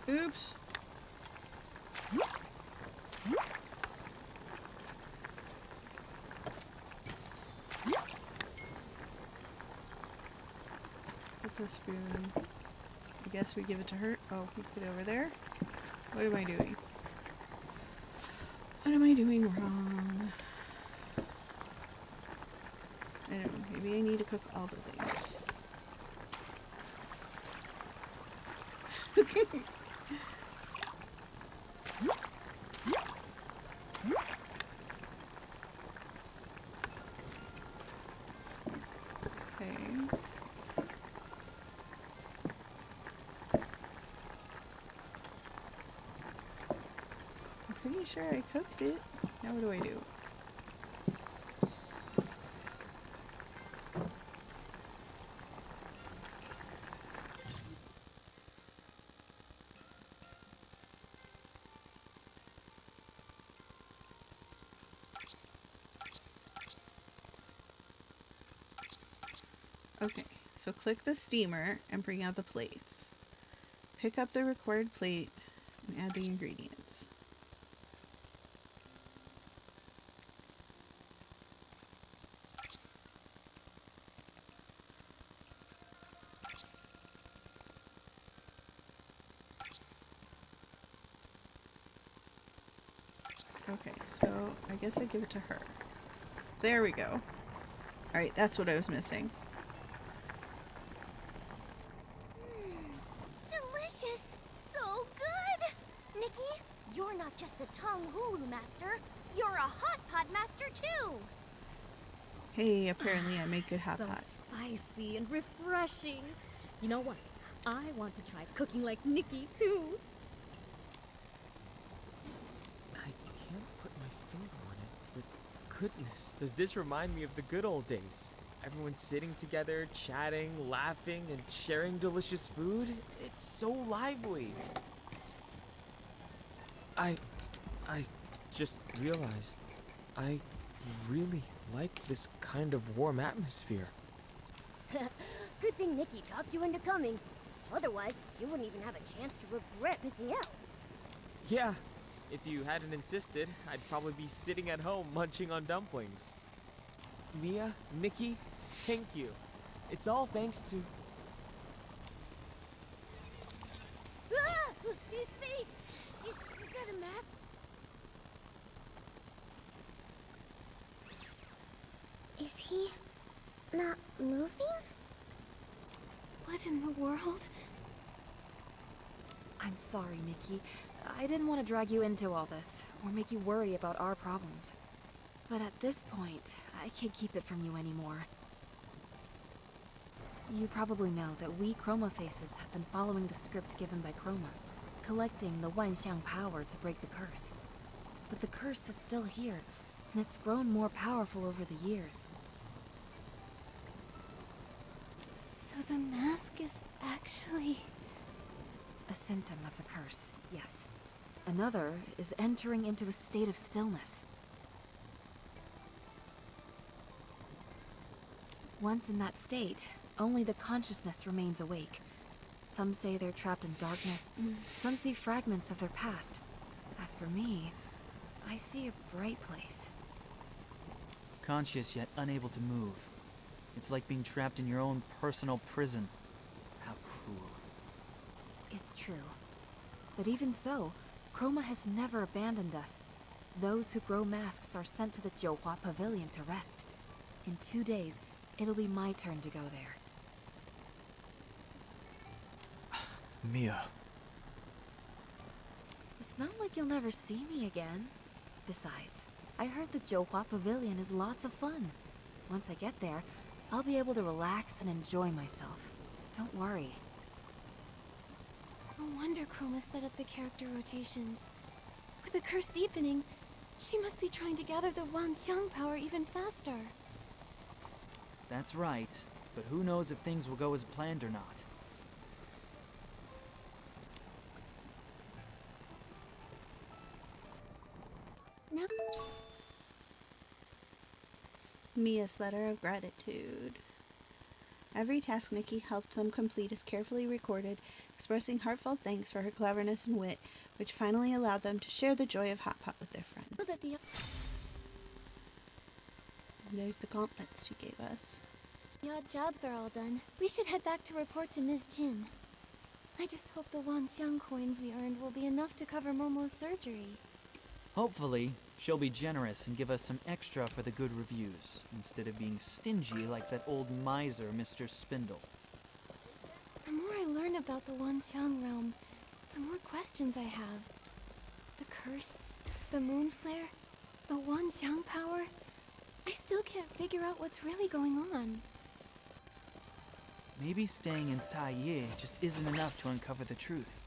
Oops. Put the spoon. I guess we give it to her. Oh, we put it over there. What am I doing? What am I doing wrong? I don't know. Maybe I need to cook all the things. Okay. I'm pretty sure I cooked it. Now what do I do? Okay, so click the steamer and bring out the plates. Pick up the required plate and add the ingredients. Okay, so I guess I give it to her. There we go. Alright, that's what I was missing. Delicious! So good! Nikki, you're not just a tongue hulu master, you're a hot pot master too! Hey, apparently I make good hot So pot. spicy and refreshing. You know what? I want to try cooking like Nikki too. I can't put my finger on it, but goodness, does this remind me of the good old days? Everyone sitting together, chatting, laughing, and sharing delicious food? It's so lively. I just realized I really like this kind of warm atmosphere. Good thing Nikki talked you into coming. Otherwise, you wouldn't even have a chance to regret missing out. Yeah, if you hadn't insisted, I'd probably be sitting at home munching on dumplings. Mia, Nikki, thank you. It's all thanks to... Ah! His face! Is that a mask? Is he not moving? What in the world? I'm sorry, Nikki. I didn't want to drag you into all this, or make you worry about our problems. But at this point, I can't keep it from you anymore. You probably know that we Chroma Faces have been following the script given by Chroma, collecting the Wanxiang power to break the curse. But the curse is still here, and it's grown more powerful over the years. So the mask is actually... A symptom of the curse, yes. Another is entering into a state of stillness. Once in that state, only the consciousness remains awake. Some say they're trapped in darkness, some see fragments of their past. As for me, I see a bright place. Conscious yet unable to move. It's like being trapped in your own personal prison. How fool. It's true. But even so, Chroma has never abandoned us. Those who grow masks are sent to the Johua Pavilion to rest. In 2 days, it'll be my turn to go there. Mia. It's not like you'll never see me again. Besides, I heard the Johua Pavilion is lots of fun. Once I get there, I'll be able to relax and enjoy myself. Don't worry. No wonder Chroma sped up the character rotations. With the curse deepening, she must be trying to gather the Wanxiang power even faster. That's right, but who knows if things will go as planned or not. No. Mia's letter of gratitude. Every task Nikki helped them complete is carefully recorded, expressing heartfelt thanks for her cleverness and wit, which finally allowed them to share the joy of Hot Pot with their friends. There's the gauntlets she gave us. The odd jobs are all done. We should head back to report to Ms. Jin. I just hope the Wanxiang coins we earned will be enough to cover Momo's surgery. Hopefully, she'll be generous and give us some extra for the good reviews, instead of being stingy like that old miser, Mr. Spindle. The more I learn about the Wanxiang realm, the more questions I have. The curse, the moon flare, the Wanxiang power. I still can't figure out what's really going on. Maybe staying in Taiye just isn't enough to uncover the truth.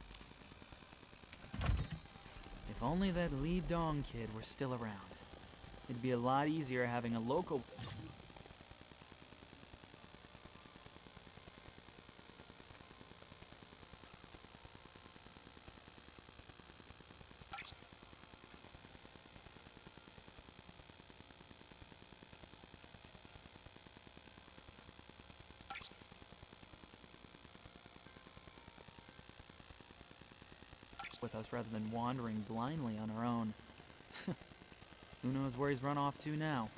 If only that Li Dong kid were still around. It'd be a lot easier having a local... with us rather than wandering blindly on our own. Who knows where he's run off to now?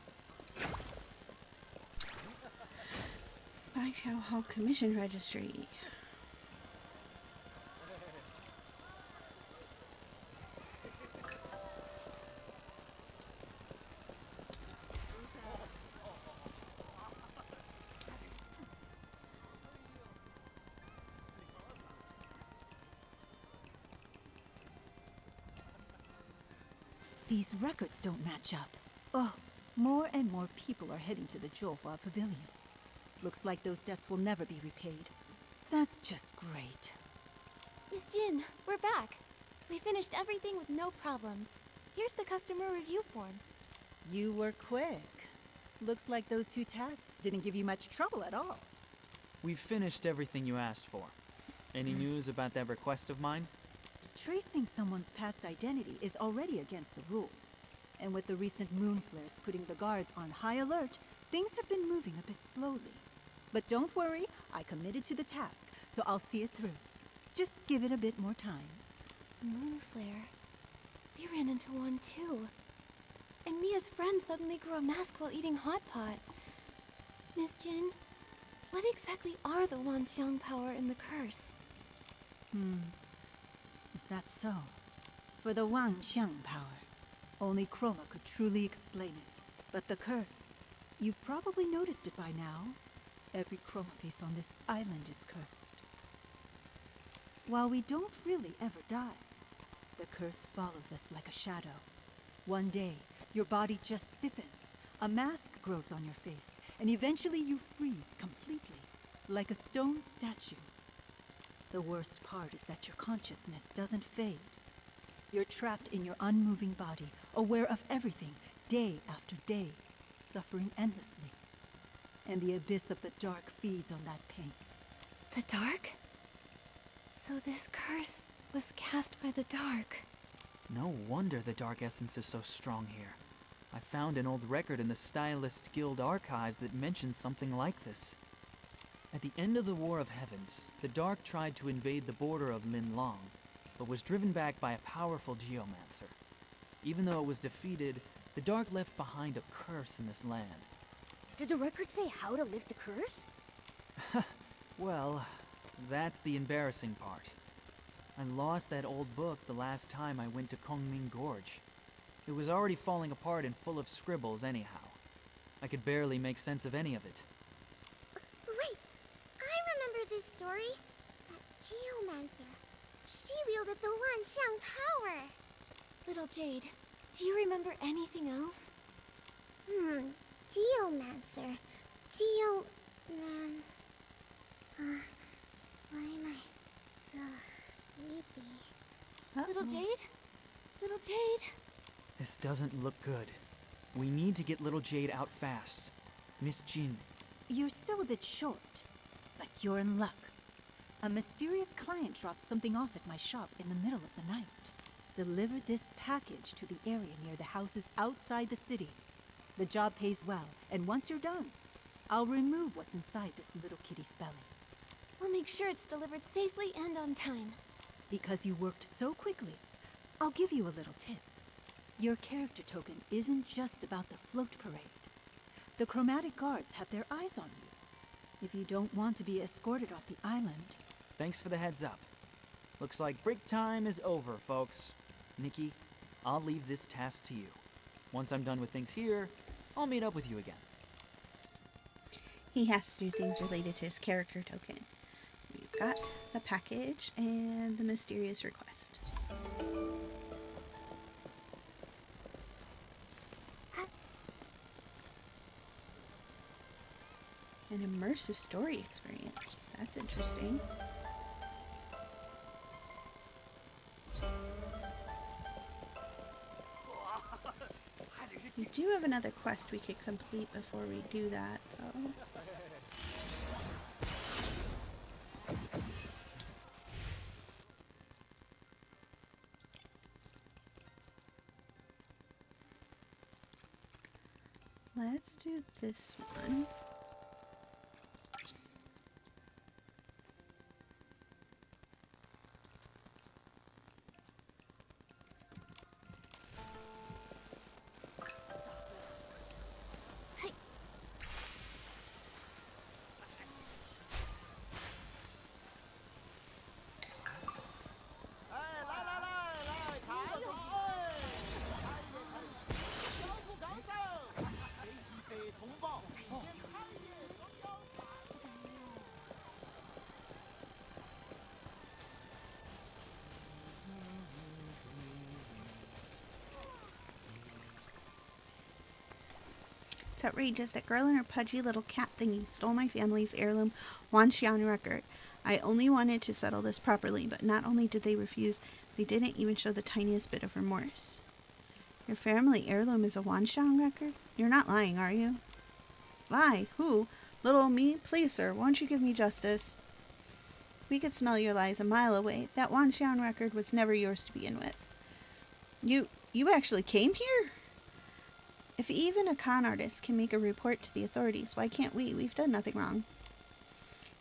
Baikao Hall Commission Registry. These records don't match up. Oh, more and more people are heading to the Johua Pavilion. Looks like those debts will never be repaid. That's just great. Miss Jin, we're back. We finished everything with no problems. Here's the customer review form. You were quick. Looks like those 2 tasks didn't give you much trouble at all. We've finished everything you asked for. Any news about that request of mine? Tracing someone's past identity is already against the rules. And with the recent moon flares putting the guards on high alert, things have been moving a bit slowly. But don't worry, I committed to the task, so I'll see it through. Just give it a bit more time. Moon flare. We ran into one too. And Mia's friend suddenly grew a mask while eating hot pot. Miss Jin, what exactly are the Wanxiang power and the curse? Is that so? For the Wanxiang power, only Chroma could truly explain it. But the curse, you've probably noticed it by now. Every Chroma face on this island is cursed. While we don't really ever die, the curse follows us like a shadow. One day, your body just stiffens, a mask grows on your face, and eventually you freeze completely, like a stone statue. The worst part is that your consciousness doesn't fade. You're trapped in your unmoving body, aware of everything, day after day, suffering endlessly. And the abyss of the dark feeds on that pain. The dark? So this curse was cast by the dark. No wonder the dark essence is so strong here. I found an old record in the Stylist Guild archives that mentions something like this. At the end of the War of Heavens, the Dark tried to invade the border of Linlong, but was driven back by a powerful geomancer. Even though it was defeated, the Dark left behind a curse in this land. Did the record say how to lift the curse? Well, That's the embarrassing part. I lost that old book the last time I went to Kongming Gorge. It was already falling apart and full of scribbles anyhow. I could barely make sense of any of it. Wait, I remember this story. That geomancer. She wielded the Wanxiang power. Little Jade, do you remember anything else? Geomancer. Geoman. Why am I so sleepy? Little Jade? Little Jade? This doesn't look good. We need to get little Jade out fast. Miss Jin. You're still a bit short, but you're in luck. A mysterious client dropped something off at my shop in the middle of the night. Deliver this package to the area near the houses outside the city. The job pays well, and once you're done, I'll remove what's inside this little kitty's belly. We'll make sure it's delivered safely and on time. Because you worked so quickly, I'll give you a little tip. Your character token isn't just about the float parade. The chromatic guards have their eyes on you. If you don't want to be escorted off the island... Thanks for the heads up. Looks like break time is over, folks. Nikki, I'll leave this task to you. Once I'm done with things here, I'll meet up with you again. He has to do things related to his character token. We've got the package and the mysterious request. An immersive story experience. That's interesting. We do have another quest we could complete before we do that, though. Let's do this one. It's outrageous. That girl and her pudgy little cat thingy stole my family's heirloom Wanxian record. I only wanted to settle this properly, but not only did they refuse, they didn't even show the tiniest bit of remorse. Your family heirloom is a Wanxian record? You're not lying, are you? Lie? Who? Little me? Please, sir, won't you give me justice? We could smell your lies a mile away. That Wanxian record was never yours to begin with. You actually came here? If even a con artist can make a report to the authorities, why can't we? We've done nothing wrong.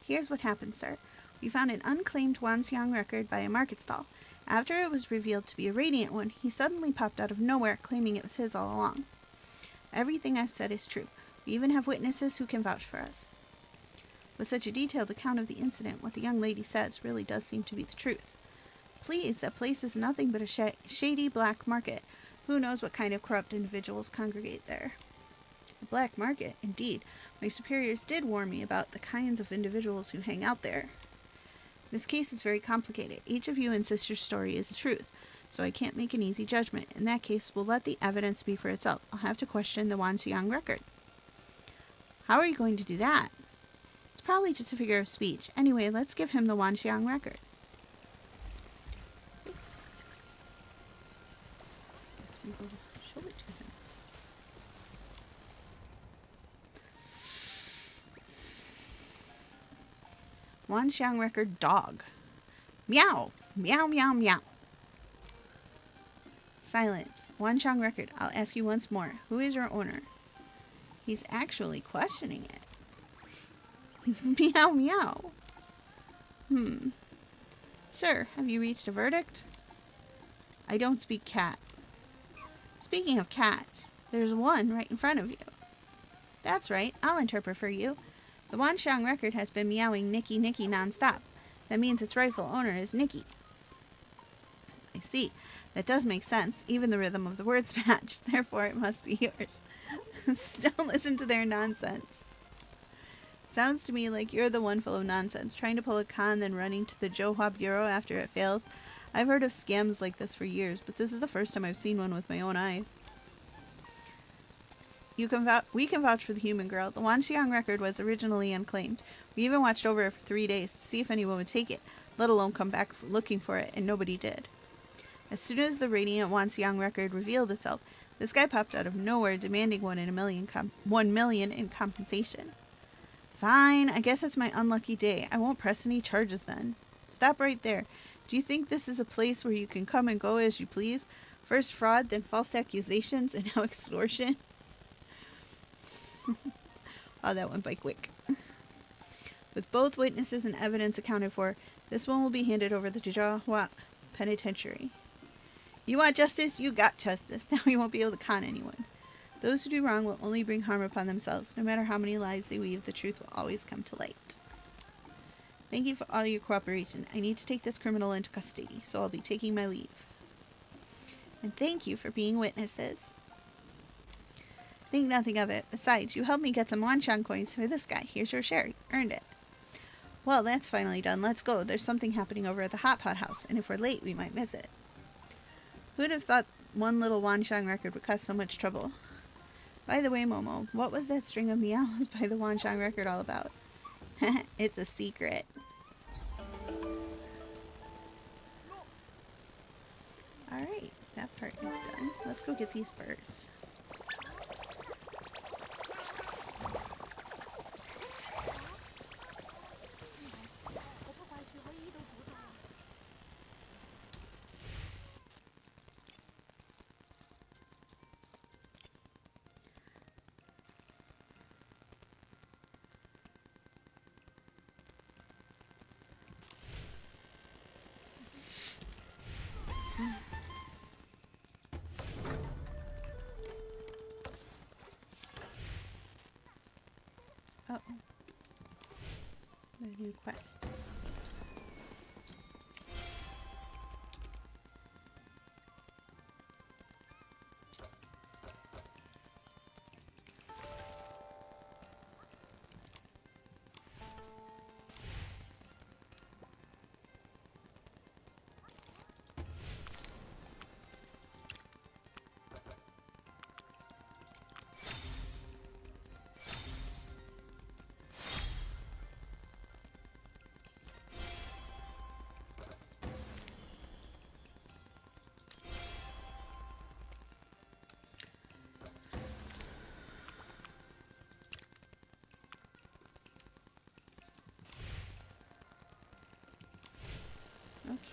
Here's what happened, sir. We found an unclaimed Wanxian record by a market stall. After it was revealed to be a radiant one, he suddenly popped out of nowhere, claiming it was his all along. Everything I've said is true. We even have witnesses who can vouch for us. With such a detailed account of the incident, what the young lady says really does seem to be the truth. Please, that place is nothing but a shady black market. Who knows what kind of corrupt individuals congregate there? A black market, indeed. My superiors did warn me about the kinds of individuals who hang out there. This case is very complicated. Each of you insists your story is the truth, so I can't make an easy judgment. In that case, we'll let the evidence speak for itself. I'll have to question the Wanxian record. How are you going to do that? It's probably just a figure of speech. Anyway, let's give him the Wanxian record. We will show it to him. Wanxian record dog. Meow! Meow, meow, meow. Silence. Wanxian record. I'll ask you once more. Who is your owner? He's actually questioning it. Meow, meow. Sir, have you reached a verdict? I don't speak cat. Speaking of cats, there's one right in front of you. That's right, I'll interpret for you. The Wanxian record has been meowing Nikki Nikki non-stop. That means its rightful owner is Nikki. I see. That does make sense. Even the rhythm of the words match. Therefore, it must be yours. Don't listen to their nonsense. Sounds to me like you're the one full of nonsense, trying to pull a con, then running to the Johua Bureau after it fails. I've heard of scams like this for years, but this is the first time I've seen one with my own eyes. We can vouch for the human girl. The Wanxiang record was originally unclaimed. We even watched over it for 3 days to see if anyone would take it, let alone come back looking for it, and nobody did. As soon as the radiant Wanxiang record revealed itself, this guy popped out of nowhere demanding 1 million in compensation. Fine, I guess it's my unlucky day. I won't press any charges then. Stop right there. Do you think this is a place where you can come and go as you please? First fraud, then false accusations, and now extortion? Oh, that went by quick. With both witnesses and evidence accounted for, this one will be handed over to the Johua Penitentiary. You want justice? You got justice. Now you won't be able to con anyone. Those who do wrong will only bring harm upon themselves. No matter how many lies they weave, the truth will always come to light. Thank you for all your cooperation. I need to take this criminal into custody, so I'll be taking my leave. And thank you for being witnesses. Think nothing of it. Besides, you helped me get some Wanxiang coins for this guy. Here's your share. You earned it. Well, that's finally done. Let's go. There's something happening over at the Hot Pot House, and if we're late, we might miss it. Who'd have thought one little Wanxiang record would cause so much trouble? By the way, Momo, what was that string of meows by the Wanxiang record all about? It's a secret. Alright, that part is done. Let's go get these birds. Uh-oh. There's a new quest.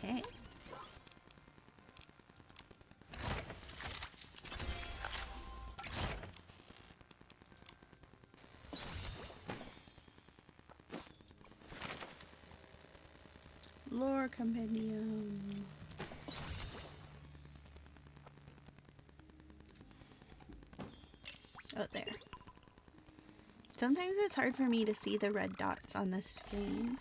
Okay. Lore Compendium. Oh, there. Sometimes it's hard for me to see the red dots on the screen.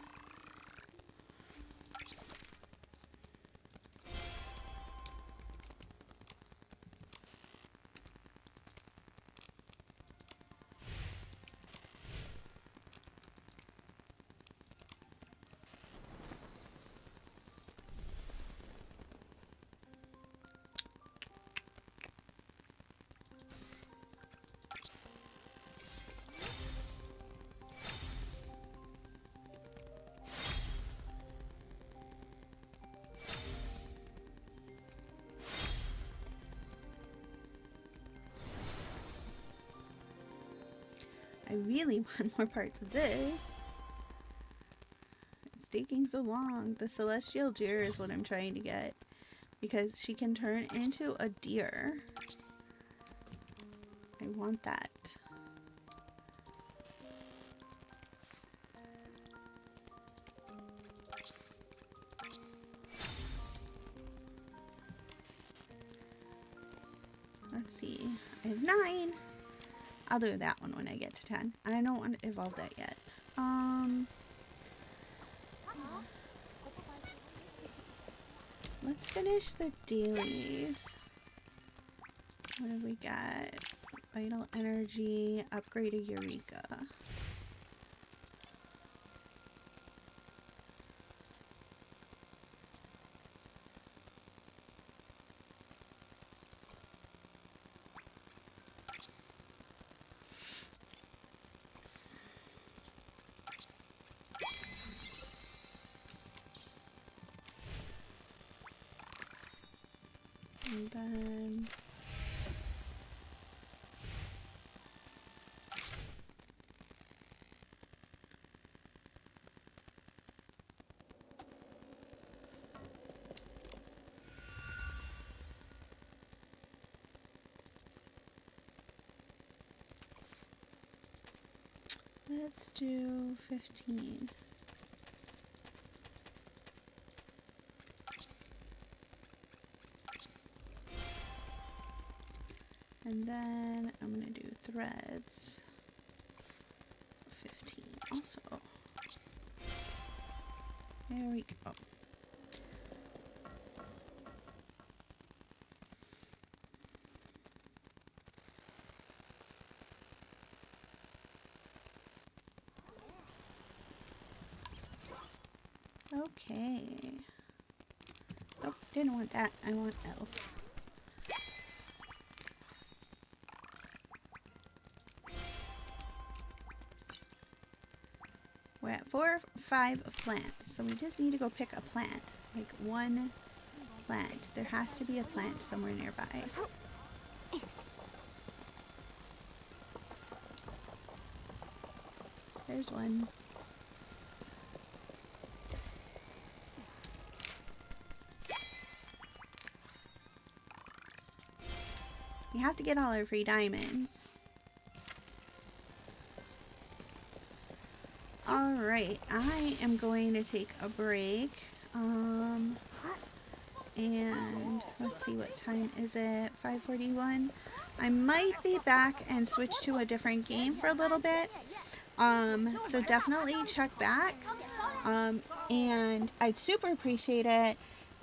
I really want more parts of this. It's taking so long. The celestial deer is what I'm trying to get, because she can turn into a deer. I want that. Let's see. I have 9. I'll do that one when I get to 10. And I don't want to evolve that yet. let's finish the dailies. What have we got? Vital energy, upgrade a Eureka. And then let's do 15. And then I'm gonna do threads. 15 also. There we go. Okay. Oh, didn't want that. I want L. We're at 4 or 5 of plants, so we just need to go pick a plant. Like one plant. There has to be a plant somewhere nearby. There's one. You have to get all our free diamonds. Alright, I am going to take a break. And let's see, what time is it? 5:41. I might be back and switch to a different game for a little bit. So definitely check back. And I'd super appreciate it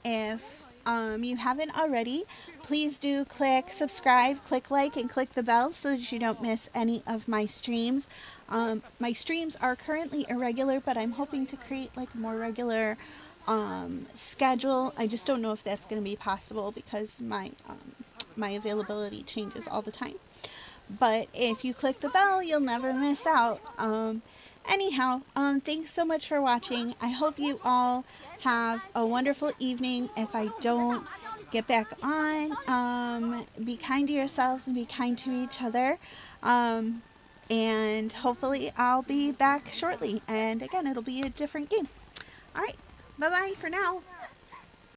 if you haven't already. Please do click subscribe, click like, and click the bell so that you don't miss any of my streams. My streams are currently irregular, but I'm hoping to create like a more regular schedule. I just don't know if that's going to be possible because my availability changes all the time. But if you click the bell, you'll never miss out. Anyhow, thanks so much for watching. I hope you all have a wonderful evening. If I don't get back on, be kind to yourselves and be kind to each other. And hopefully I'll be back shortly. And again, it'll be a different game. All right. Bye-bye for now.